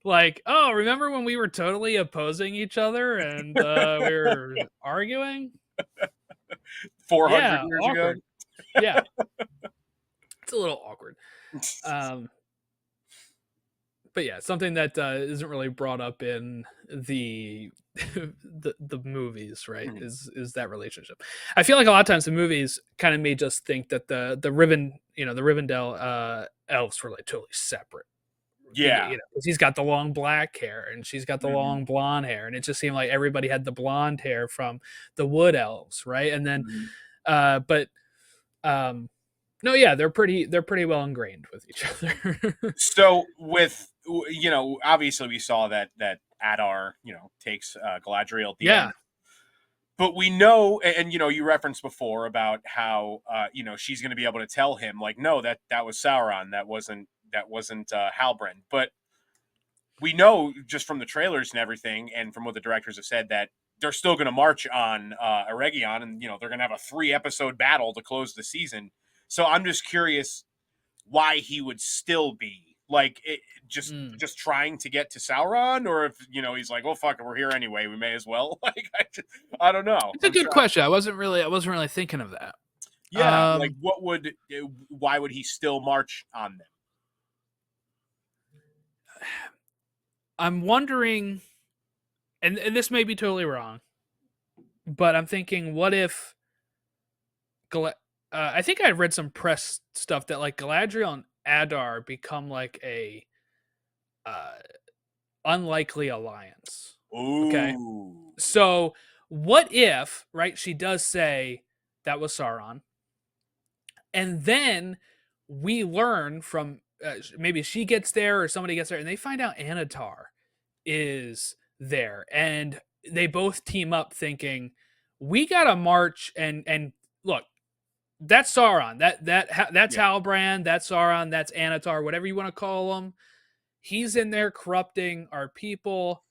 like, oh, remember when we were totally opposing each other and we were arguing?
400
Yeah,
years ago.
awkward. Yeah, it's a little awkward. Um, but yeah, something that isn't really brought up in the the movies, right?
Mhm.
Is that relationship? I feel like a lot of times the movies kind of made us think that the the Rivendell elves were like totally separate.
Yeah.
'Cause he's got the long black hair and she's got the
Mhm.
long blonde hair, and it just seemed like everybody had the blonde hair from the wood elves, right? And then,
Mhm.
but um, no, yeah, they're pretty well ingrained with each other.
So with, you know, obviously we saw that Adar, you know, takes Galadriel at the
Yeah,
end. But we know, and you know, you referenced before about how you know, she's going to be able to tell him like, no, that was Sauron, that wasn't Halbrand. But we know just from the trailers and everything, and from what the directors have said, that they're still going to march on Eregion, and you know, they're going to have a 3 episode battle to close the season. So I'm just curious why he would still be like it, just
mm.
just trying to get to Sauron, or if, you know, he's like, well, fuck it, we're here anyway, we may as well. Like I don't know.
It's a
I'm
good
trying.
question. I wasn't really thinking of that.
Yeah, like
Um,
what would why would he still march on them?
I'm wondering, and this may be totally wrong, but I'm thinking, what if I think I read some press stuff that like Galadriel and Adar become like a uh, unlikely alliance. Okay,
Ooh.
so what if, right? She does say that was Sauron, and then we learn from maybe she gets there or somebody gets there, and they find out Anatar is there, and they both team up, thinking we gotta march and look. That's Sauron. That's
Yeah.
Halbrand. That's Sauron. That's Anatar. Whatever you want to call him. He's in there corrupting our people.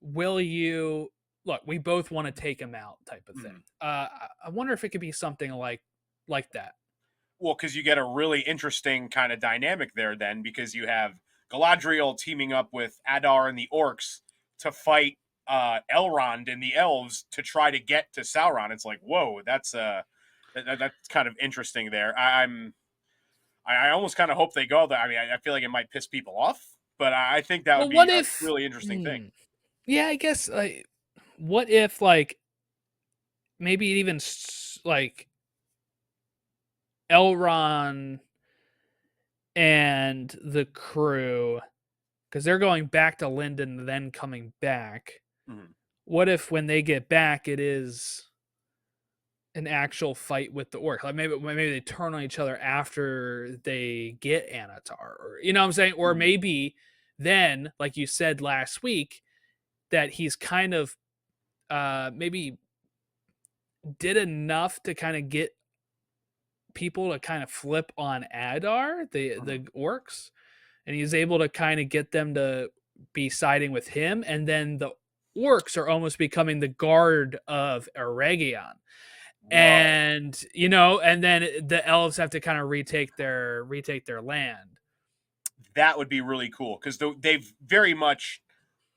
Will you look? We both want to take him out, type of thing.
Mhm.
I wonder if it could be something like that.
Well, because you get a really interesting kind of dynamic there then, because you have Galadriel teaming up with Adar and the orcs to fight Elrond and the elves to try to get to Sauron. It's like, whoa, that's kind of interesting there. I almost kind of hope they go there. I mean, I feel like it might piss people off, but I think that would
Well,
be
what
a
if?
really interesting thing.
Yeah, I guess. Like, what if like maybe even like Elrond and the crew, because they're going back to Linden, then coming back.
Mhm.
What if when they get back, it is an actual fight with the orc? Like maybe they turn on each other after they get Anatar, or you know what I'm saying? Or
Mhm.
maybe then, like you said last week, that he's kind of maybe did enough to kind of get people to kind of flip on Adar, the
Mhm.
orcs, and he's able to kind of get them to be siding with him, and then the orcs are almost becoming the guard of Eregion.
Whoa.
And and then the elves have to kind of retake their land.
That would be really cool, because they've very much,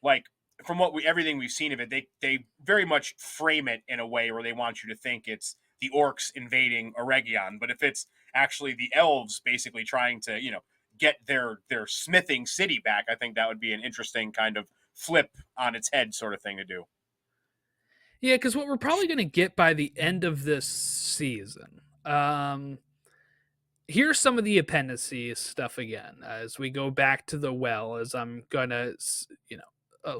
like, from what we everything we've seen of it, they very much frame it in a way where they want you to think it's the orcs invading Eregion, but if it's actually the elves basically trying to, you know, get their smithing city back, I think that would be an interesting kind of flip on its head sort of thing to do.
Yeah, because what we're probably going to get by the end of this season, here's some of the appendices stuff again as we go back to the well. As I'm gonna,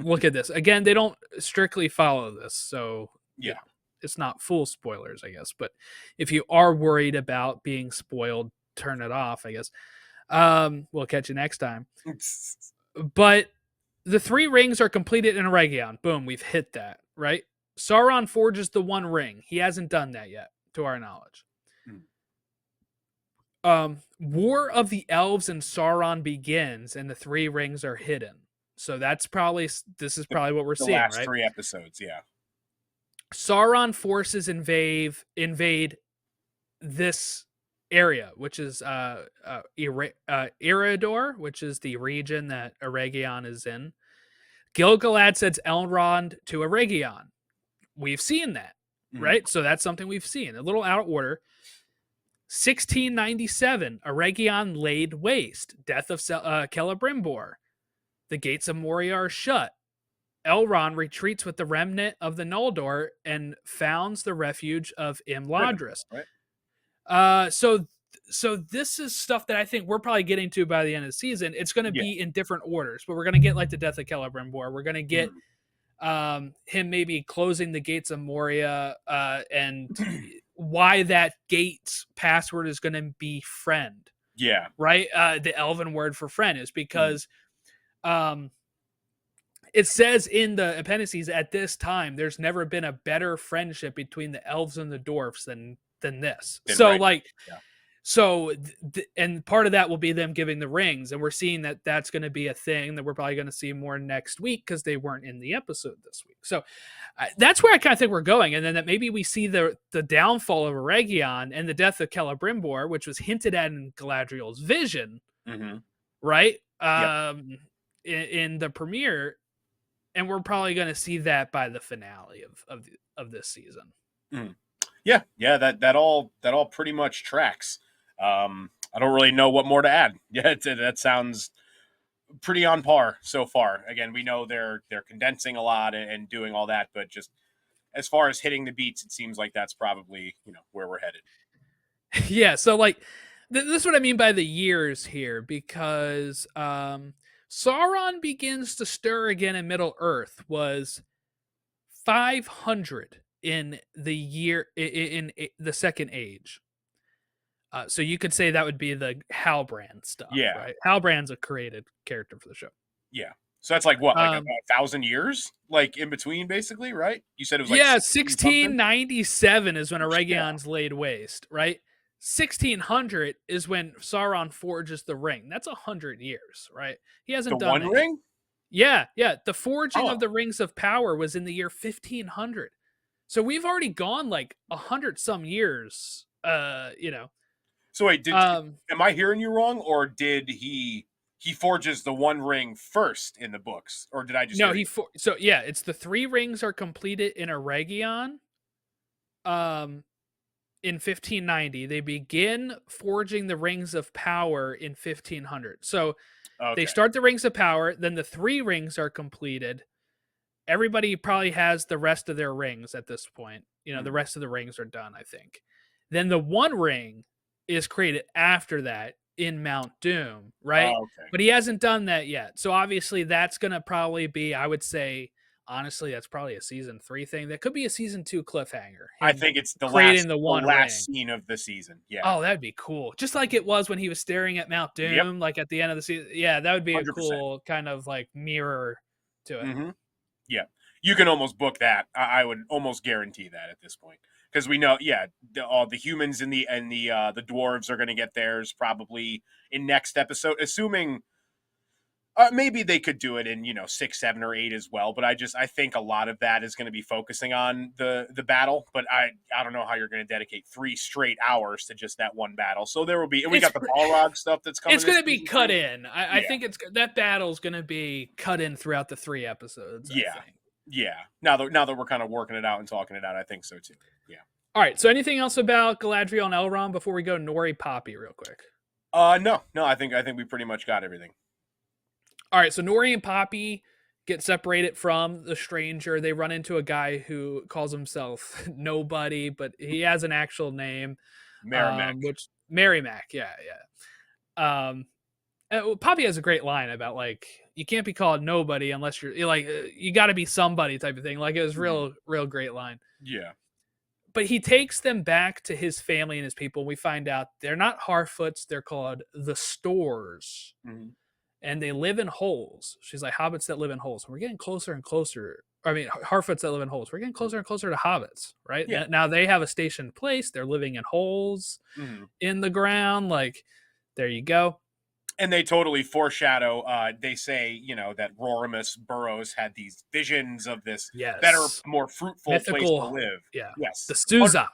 look at this again. They don't strictly follow this, so
Yeah.
it's not full spoilers, I guess. But if you are worried about being spoiled, turn it off, I guess. We'll catch you next time. But the 3 rings are completed in Eregion. Boom, we've hit that, right? Sauron forges the 1 ring. He hasn't done that yet, to our knowledge. War of the Elves and Sauron begins, and the 3 rings are hidden. So this is probably what we're
the
seeing,
last
right?
3 episodes, yeah.
Sauron forces invade this area, which is Eredor, which is the region that Eregion is in. Gil-galad sends Elrond to Eregion. We've seen that, right? So that's something we've seen. A little out of order. 1697, Eregion laid waste. Death of Celebrimbor. The gates of Moria are shut. Elrond retreats with the remnant of the Noldor and founds the refuge of Imladris.
Right.
So this is stuff that I think we're probably getting to by the end of the season. It's going to be in different orders, but we're going to get like the death of Celebrimbor. We're going to get him maybe closing the gates of Moria, and why that gate's password is going to be friend.
Yeah.
Right. The Elven word for friend is because it says in the appendices at this time, there's never been a better friendship between the elves and the dwarfs than this. And part of that will be them giving the rings. And we're seeing that that's going to be a thing that we're probably going to see more next week because they weren't in the episode this week. So that's where I kind of think we're going. And then that maybe we see the downfall of Eregion and the death of Celebrimbor, which was hinted at in Galadriel's vision, right? In the premiere. And we're probably going to see that by the finale of this season.
Yeah, that all pretty much tracks. I don't really know what more to add. Yeah, that sounds pretty on par so far. Again, we know they're condensing a lot and doing all that, but just as far as hitting the beats, it seems like that's probably where we're headed.
Yeah, so like this is what I mean by the years here, because Sauron begins to stir again in Middle Earth was 500 in the year in the Second Age. So you could say that would be the Halbrand stuff, right? Halbrand's a created character for the show.
Yeah. So that's like what, like 1,000 years, like in between, basically, right? You said it was like
1697 is when Eregion's laid waste, right? 1600 is when Sauron forges the ring. That's 100 years, right? He hasn't done
the one ring.
Yeah. The forging of the rings of power was in the year 1500. So we've already gone like 100 some years.
So wait, am I hearing you wrong, or did he forges the one ring first in the books, or did I just
it's the 3 rings are completed in Eregion. In 1590, they begin forging the rings of power in 1500. So they start the rings of power, then the 3 rings are completed. Everybody probably has the rest of their rings at this point. The rest of the rings are done, I think. Then the 1 ring is created after that in Mount Doom, right? But he hasn't done that yet. So obviously that's going to probably be, I would say, honestly, that's probably a season 3 thing. That could be a season 2 cliffhanger.
I think it's the last scene of the season. Yeah.
Oh, that'd be cool. Just like it was when he was staring at Mount Doom, like at the end of the season. Yeah, that would be 100%. A cool kind of like mirror to it.
Yeah, you can almost book that. I would almost guarantee that at this point, because we know, all the humans and the dwarves are going to get theirs probably in next episode, assuming. Maybe they could do it in 6, 7, or 8 as well, but I think a lot of that is going to be focusing on the battle. But I don't know how you're going to dedicate 3 straight hours to just that one battle. So there will be, and we got the Balrog stuff that's coming.
It's going to be cut in. I think that battle's going to be cut in throughout the 3 episodes.
Yeah. Now that we're kind of working it out and talking it out, I think so too. Yeah.
All right. So anything else about Galadriel and Elrond before we go Nori Poppy real quick?
No. I think we pretty much got everything.
All right, so Nori and Poppy get separated from the stranger. They run into a guy who calls himself Nobody, but he has an actual name.
Merrimack.
Merrimack, yeah. Poppy has a great line about like you can't be called nobody unless you're like you got to be somebody type of thing. Like it was real great line.
Yeah.
But he takes them back to his family and his people. We find out they're not Harfoots; they're called the Stores, and they live in holes. She's like hobbits that live in holes. And we're getting closer and closer. I mean, Harfoots that live in holes. We're getting closer and closer to hobbits, right?
Yeah.
Now they have a stationed place. They're living in holes in the ground. Like, there you go.
And they totally foreshadow. They say, that Rorimus Burroughs had these visions of this better, more fruitful
mythical
place to live.
Yeah.
Yes.
The Suzat.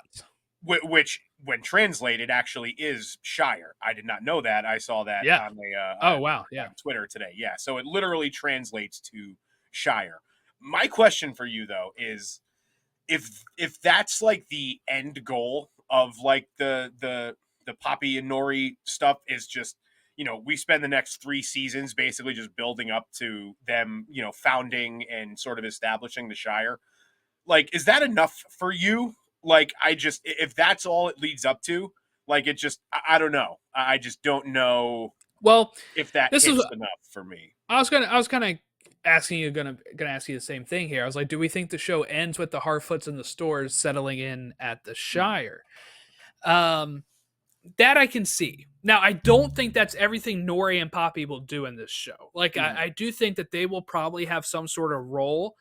Which, when translated, actually is Shire. I did not know that. I saw that on on Twitter today. Yeah. So it literally translates to Shire. My question for you, though, is if that's like the end goal of like the Poppy and Nori stuff is just, we spend the next 3 seasons basically just building up to them, founding and sort of establishing the Shire. Like, is that enough for you? Like, if that's all it leads up to, like, it just, I don't know. I just don't know.
Well,
if that hits enough for me.
I was kind of asking you, gonna ask you the same thing here. I was like, do we think the show ends with the Harfoots and the Stores settling in at the Shire? That I can see. Now, I don't think that's everything Nori and Poppy will do in this show. Like, I do think that they will probably have some sort of role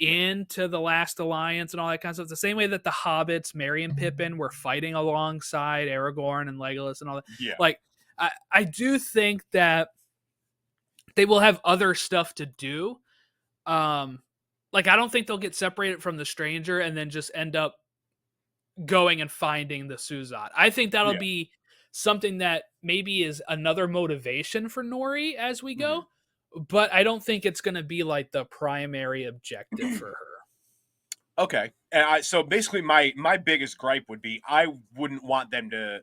into the Last Alliance and all that kind of stuff. The same way that the Hobbits, Merry and Pippin, were fighting alongside Aragorn and Legolas and all that.
Yeah.
Like, I do think that they will have other stuff to do. Like, I don't think they'll get separated from the stranger and then just end up going and finding the Suzat. I think that'll be something that maybe is another motivation for Nori as we go, but I don't think it's going to be like the primary objective for her.
Okay. And so basically my biggest gripe would be I wouldn't want them to,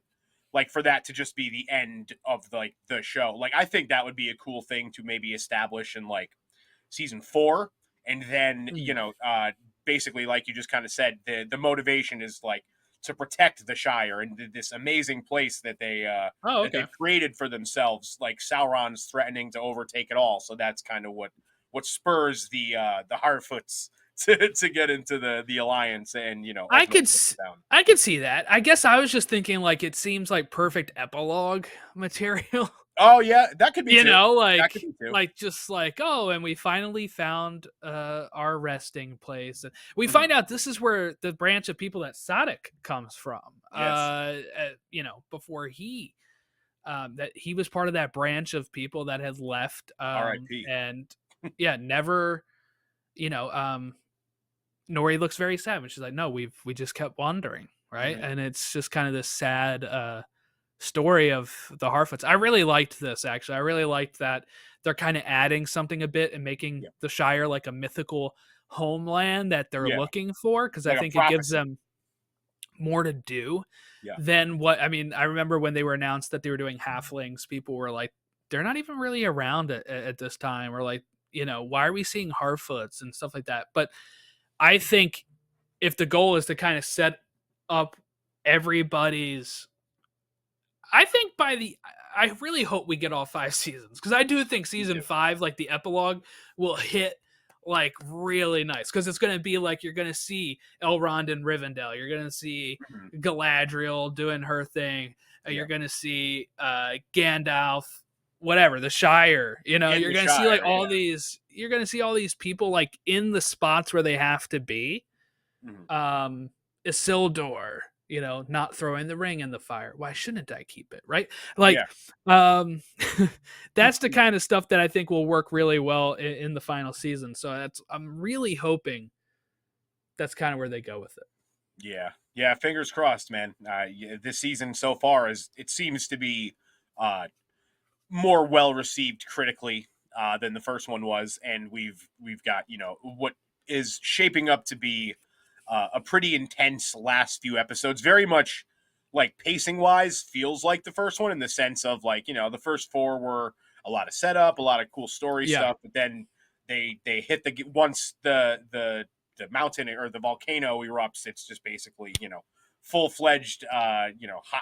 like, for that to just be the end of like the show. Like, I think that would be a cool thing to maybe establish in like season 4. And then, basically, like you just kind of said, the motivation is like to protect the Shire and this amazing place that that they've created for themselves. Like, Sauron's threatening to overtake it all, so that's kind of what spurs the Harfoots to get into the alliance. And
I could see that. I guess I was just thinking like it seems like perfect epilogue material.
Oh yeah, that could be
and we finally found our resting place. And we find out this is where the branch of people that Sadik comes from.
Yes.
Before he that he was part of that branch of people that had left.
R.I.P.
And never. Nori looks very sad, and she's like, "No, we just kept wandering, right?" And it's just kind of this sad story of the Harfoots. I really liked this, actually. I really liked that they're kind of adding something a bit and making the Shire like a mythical homeland that they're looking for, because I think it gives them more to do than what, I mean, I remember when they were announced that they were doing halflings, people were like, they're not even really around at this time, or like, why are we seeing Harfoots and stuff like that? But I think if the goal is to kind of set up everybody's, I think I really hope we get all 5 seasons, because I do think season 5, like the epilogue, will hit like really nice, because it's going to be like you're going to see Elrond in Rivendell, you're going to see Galadriel doing her thing, you're going to see Gandalf, whatever, the Shire, you're going to see like all these, you're going to see all these people like in the spots where they have to be. Isildur, not throwing the ring in the fire. Why shouldn't I keep it? Right? Like, that's the kind of stuff that I think will work really well in the final season. So I'm really hoping that's kind of where they go with it.
Yeah. Fingers crossed, man. This season so far it seems to be more well received critically than the first one was, and we've got what is shaping up to be a pretty intense last few episodes. Very much like pacing wise feels like the first one, in the sense of like, the first 4 were a lot of setup, a lot of cool story stuff, but then they hit once the mountain or the volcano erupts, it's just basically full-fledged, hot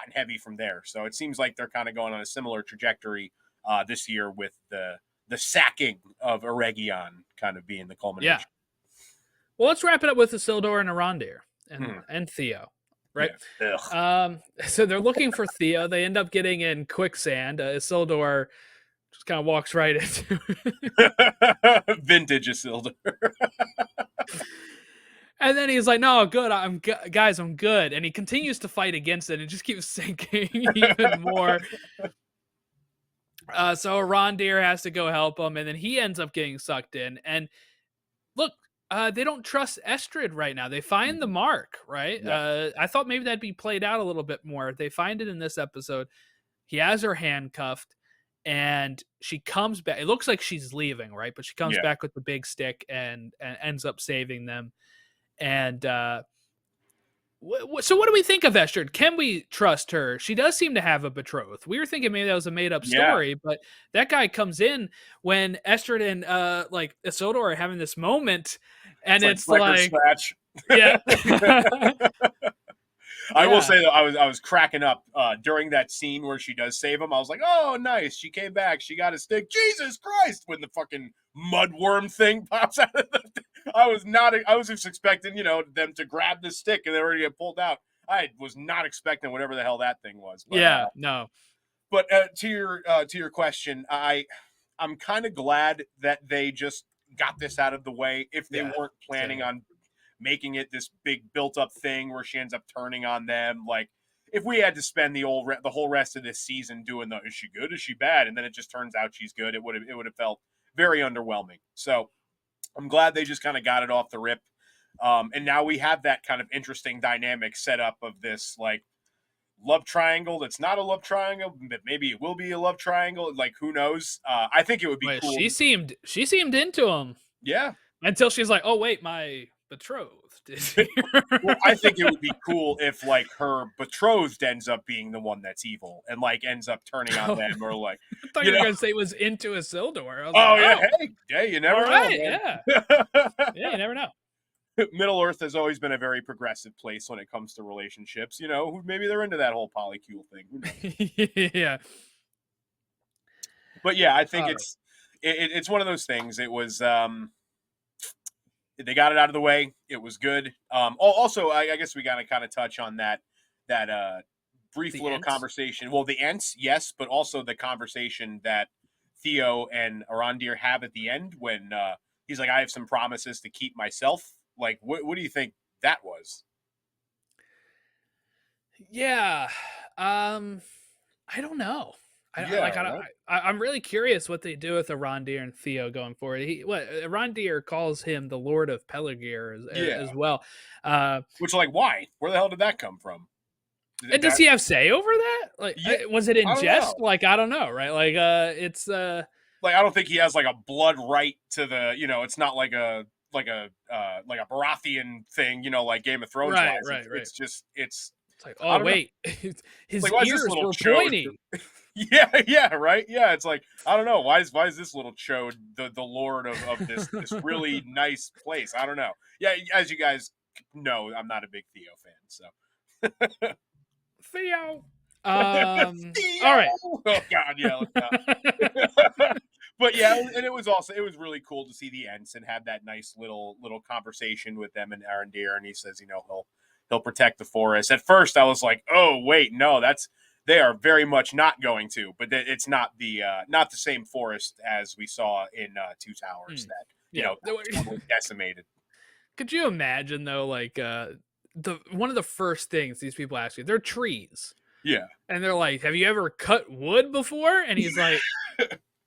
and heavy from there. So it seems like they're kind of going on a similar trajectory this year with the sacking of Eregion kind of being the culmination.
Yeah. Well, let's wrap it up with Isildur and Arondir and Theo, right?
Yeah.
So they're looking for Theo. They end up getting in quicksand. Isildur just kind of walks right into
it. Vintage Isildur.
And then he's like, "No, good. Guys, I'm good." And he continues to fight against it and just keeps sinking even more. So Arondir has to go help him, and then he ends up getting sucked in. And look, they don't trust Estrid right now. They find the mark, right?
Yeah.
I thought maybe that'd be played out a little bit more. They find it in this episode. He has her handcuffed, and she comes back. It looks like she's leaving, right? But she comes back with the big stick and ends up saving them. And so what do we think of Estrid? Can we trust her? She does seem to have a betrothed. We were thinking maybe that was a made-up story, but that guy comes in when Estrid and Isildur are having this moment, and it's like yeah.
I will say that I was cracking up during that scene where she does save him. I was like, "Oh, nice! She came back. She got a stick." Jesus Christ! When the fucking mudworm thing pops out of the, I was just expecting them to grab the stick and they were gonna get pulled out. I was not expecting whatever the hell that thing was. But,
no.
But to your question, I'm kind of glad that they just got this out of the way. If they weren't planning on making it this big built-up thing where she ends up turning on them, like if we had to spend the whole rest of this season doing the is she good, is she bad, and then it just turns out she's good, it would have felt very underwhelming. So I'm glad they just kind of got it off the rip, and now we have that kind of interesting dynamic set up of this like love triangle that's not a love triangle, but maybe it will be a love triangle. Like who knows? I think it would be cool.
She seemed into him.
Yeah.
Until she's like, "Oh wait, my betrothed."
Well, I think it would be cool if like her betrothed ends up being the one that's evil and like ends up turning on them, or like
I thought you were gonna say it was into Isildur.
Hey, you never know.
Right, you never know.
Middle Earth has always been a very progressive place when it comes to relationships. Maybe they're into that whole polycule thing.
Yeah.
But yeah, I think it's one of those things. It was they got it out of the way. It was good. Also, I guess we got to kind of touch on that brief little conversation. Well, the Ents, yes, but also the conversation that Theo and Arondir have at the end when he's like, "I have some promises to keep myself." Like, what do you think that was?
Yeah, I don't know. I'm really curious what they do with Arondir and Theo going forward. Arondir calls him the Lord of Pelargir as well.
Which, like, why? Where the hell did that come from?
And does he have say over that? Like, was it in jest? Know. Like, I don't know, right? Like, it's
like I don't think he has like a blood right to the. It's not like a Baratheon thing. Like Game of Thrones.
Right.
It's just it's
like, oh wait, his
like,
ears were pointing.
Yeah, right. Yeah, it's like I don't know why is this little chode the lord of this really nice place. I don't know. Yeah, as you guys know, I'm not a big Theo fan, so.
Theo.
Theo!
All right.
Oh God, yeah. But yeah, and it was really cool to see the Ents and have that nice little conversation with them and Arondir, and he says, he'll protect the forest. At first, I was like, oh wait, no, they are very much not going to, but it's not the same forest as we saw in Two Towers that was decimated.
Could you imagine though, like one of the first things these people ask you, they're trees.
Yeah.
And they're like, "Have you ever cut wood before?" And he's like,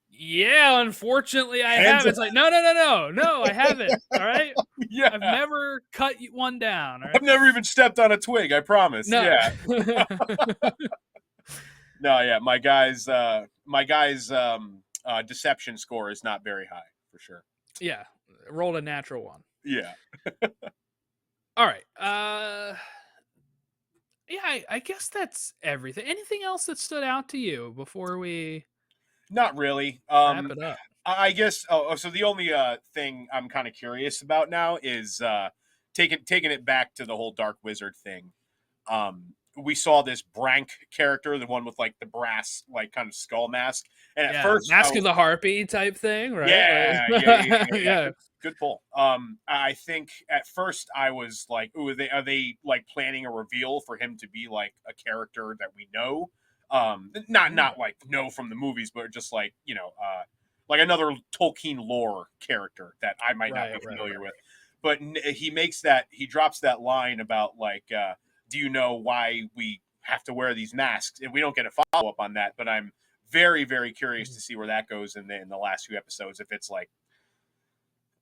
"Yeah, unfortunately I have." It's like, no, I haven't. All right?
Yeah.
I've never cut one down. All right?
I've never even stepped on a twig, I promise.
No.
Yeah. No, yeah. My guy's deception score is not very high, for sure.
Yeah. Rolled a natural one.
Yeah.
All right. Yeah, I guess that's everything. Anything else that stood out to you before we?
Not really.
Wrap it up.
I guess. So the only thing I'm kind of curious about now is taking it back to the whole Dark Wizard thing. We saw this Brank character, the one with like the brass, like kind of skull mask. And at first,
Mask of the Harpy type thing, right?
yeah,
Like,
yeah. Good pull. I think at first I was like, "Ooh, are they like planning a reveal for him to be like a character that we know? Not like know from the movies, but just like like another Tolkien lore character that I might not be familiar with." But he drops that line about like, "Do you know why we have to wear these masks?" And we don't get a follow up on that, but I'm very, very curious to see where that goes in the last few episodes. If it's like,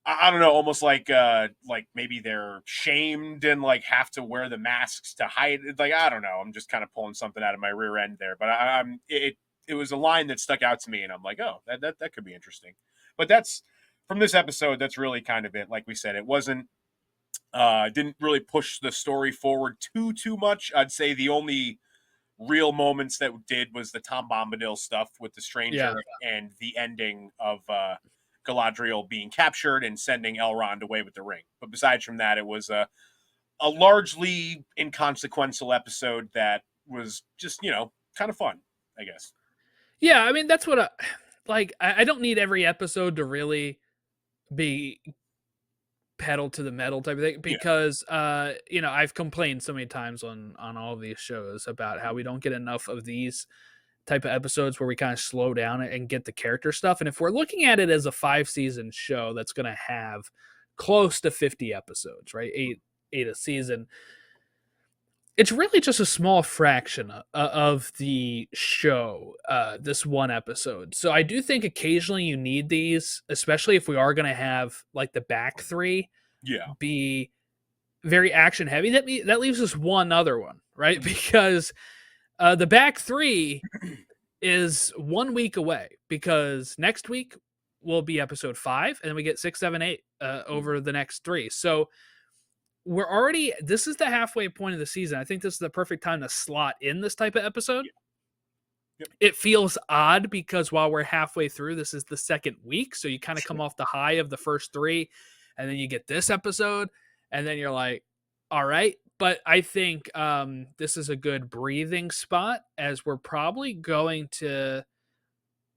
I don't know, almost like maybe they're shamed and like have to wear the masks to hide it. Like, I don't know. I'm just kind of pulling something out of my rear end there, but it was a line that stuck out to me, and I'm like, oh, that could be interesting. But that's from this episode. That's really kind of it. Like we said, it wasn't didn't really push the story forward too much. I'd say the only real moments that did was the Tom Bombadil stuff with the stranger and the ending of Galadriel being captured and sending Elrond away with the ring. But besides from that, it was a largely inconsequential episode that was just, kind of fun, I guess.
Yeah, I mean, that's what I don't need every episode to really be pedal to the metal type of thing, because I've complained so many times on all of these shows about how we don't get enough of these type of episodes where we kind of slow down and get the character stuff. And if we're looking at it as a 5-season show that's going to have close to 50 episodes, right? Eight a season, it's really just a small fraction of the show, this one episode. So I do think occasionally you need these, especially if we are going to have like the back three be very action heavy. That leaves us one other one, right? Because the back three is 1 week away, because next week will be episode 5, and then we get 6, 7, 8 over the next 3. So this is the halfway point of the season. I think this is the perfect time to slot in this type of episode. Yep. It feels odd because while we're halfway through, this is the second week. So you kind of come off the high of the first 3, and then you get this episode, and then you're like, all right. But I think this is a good breathing spot, as we're probably going to,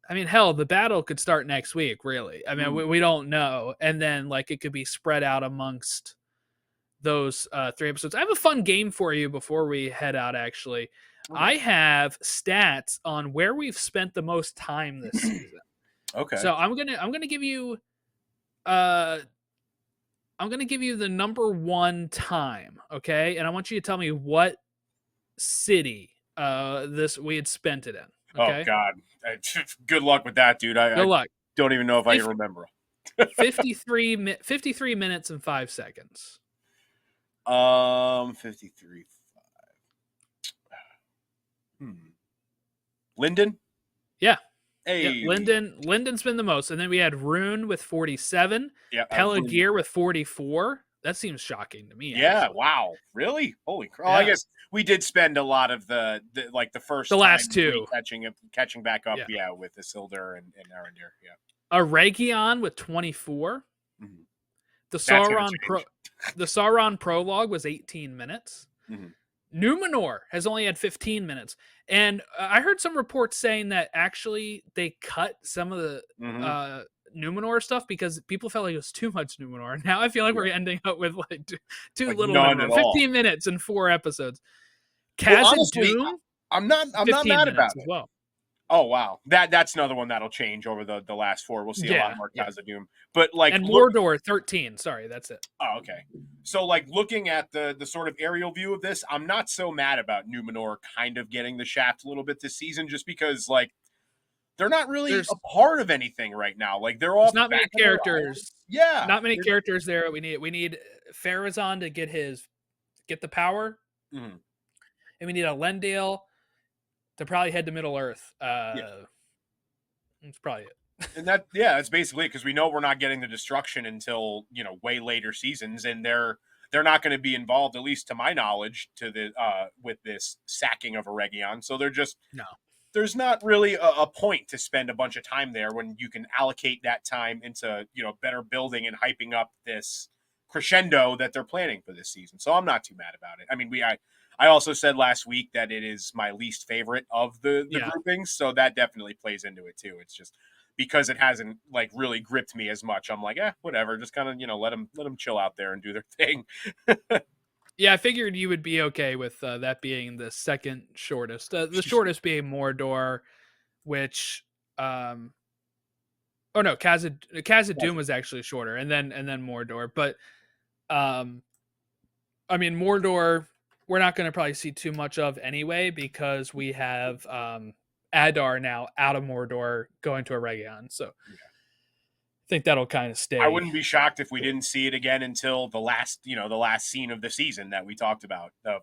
I mean, hell, the battle could start next week, really. I mean, we don't know. And then like it could be spread out amongst those 3 episodes. I have a fun game for you before we head out, actually. Okay. I have stats on where we've spent the most time this season.
Okay.
So I'm gonna give you the number 1 time, okay? And I want you to tell me what city we had spent it in. Okay?
Oh God! Good luck with that, dude.
Good luck.
Don't even know if I can remember.
53 minutes and 5 seconds.
53. Linden?
Yeah.
Hey.
Yeah, Linden's been the most. And then we had Rune with 47. Yeah. Pelargir with 44. That seems shocking to me.
Yeah, actually. Wow. Really? Holy crap. Yeah. I guess we did spend a lot of the
last 2
catching back up, with Isildur and Arondir. Yeah.
Eregion with 24. Mm-hmm. The Sauron prologue was 18 minutes. Mm-hmm. Numenor has only had 15 minutes. And I heard some reports saying that actually they cut some of the Numenor stuff because people felt like it was too much Numenor. Now I feel like we're ending up with like too little Numenor. 15 minutes and 4 episodes.
Doom, I'm not mad about it.
As well.
Oh wow, that's another one that'll change over the last 4. We'll see a lot more Khazad-dûm, but like
Mordor 13. Sorry, that's it.
Oh, okay. So like looking at the sort of aerial view of this, I'm not so mad about Numenor kind of getting the shaft a little bit this season, just because like they're not really a part of anything right now. Like they're all
not many characters.
Yeah,
not many characters there. We need Pharazôn to get the power, and we need Elendil to probably head to Middle Earth. That's probably it.
And that's basically it, because we know we're not getting the destruction until way later seasons, and they're not going to be involved, at least to my knowledge, with this sacking of Eregion. So they're just there's not really a point to spend a bunch of time there when you can allocate that time into better building and hyping up this crescendo that they're planning for this season. So I'm not too mad about it. I mean, I also said last week that it is my least favorite of the
Yeah.
groupings, so that definitely plays into it too. It's just because it hasn't like really gripped me as much. I'm like, whatever, just kind of let them chill out there and do their thing.
Yeah, I figured you would be okay with that being the second shortest. The shortest being Mordor, which oh no, Khazad-dûm was actually shorter, and then Mordor. But I mean, Mordor, we're not going to probably see too much of anyway because we have Adar now out of Mordor going to Eregion. So
Yeah.
I think that'll kind of stay.
I wouldn't be shocked if we didn't see it again until the last scene of the season that we talked about of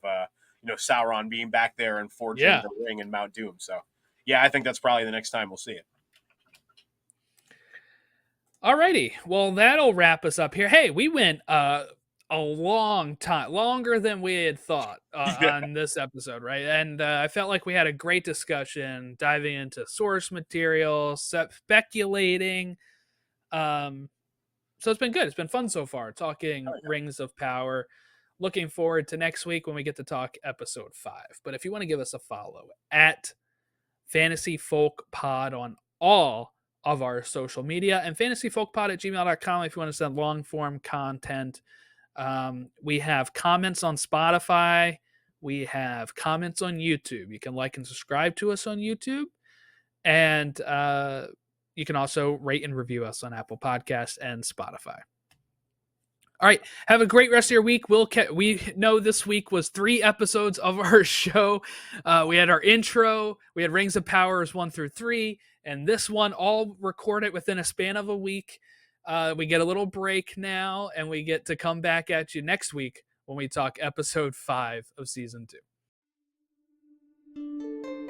Sauron being back there and forging the ring in Mount Doom. So yeah, I think that's probably the next time we'll see it.
Alrighty, well that'll wrap us up here. Hey, we went a long time, longer than we had thought on this episode, right? And I felt like we had a great discussion, diving into source material, speculating. So it's been good. It's been fun so far, talking Rings of Power. Looking forward to next week when we get to talk episode 5. But if you want to give us a follow at fantasyfolkpod on all of our social media, and fantasyfolkpod@gmail.com if you want to send long form content. We have comments on Spotify. We have comments on YouTube. You can like and subscribe to us on YouTube. And you can also rate and review us on Apple Podcasts and Spotify. All right. Have a great rest of your week. We know this week was 3 episodes of our show. We had our intro. We had Rings of Powers 1 through 3. And this one all recorded within a span of a week. We get a little break now. And we get to come back at you next week when we talk episode 5 of season 2.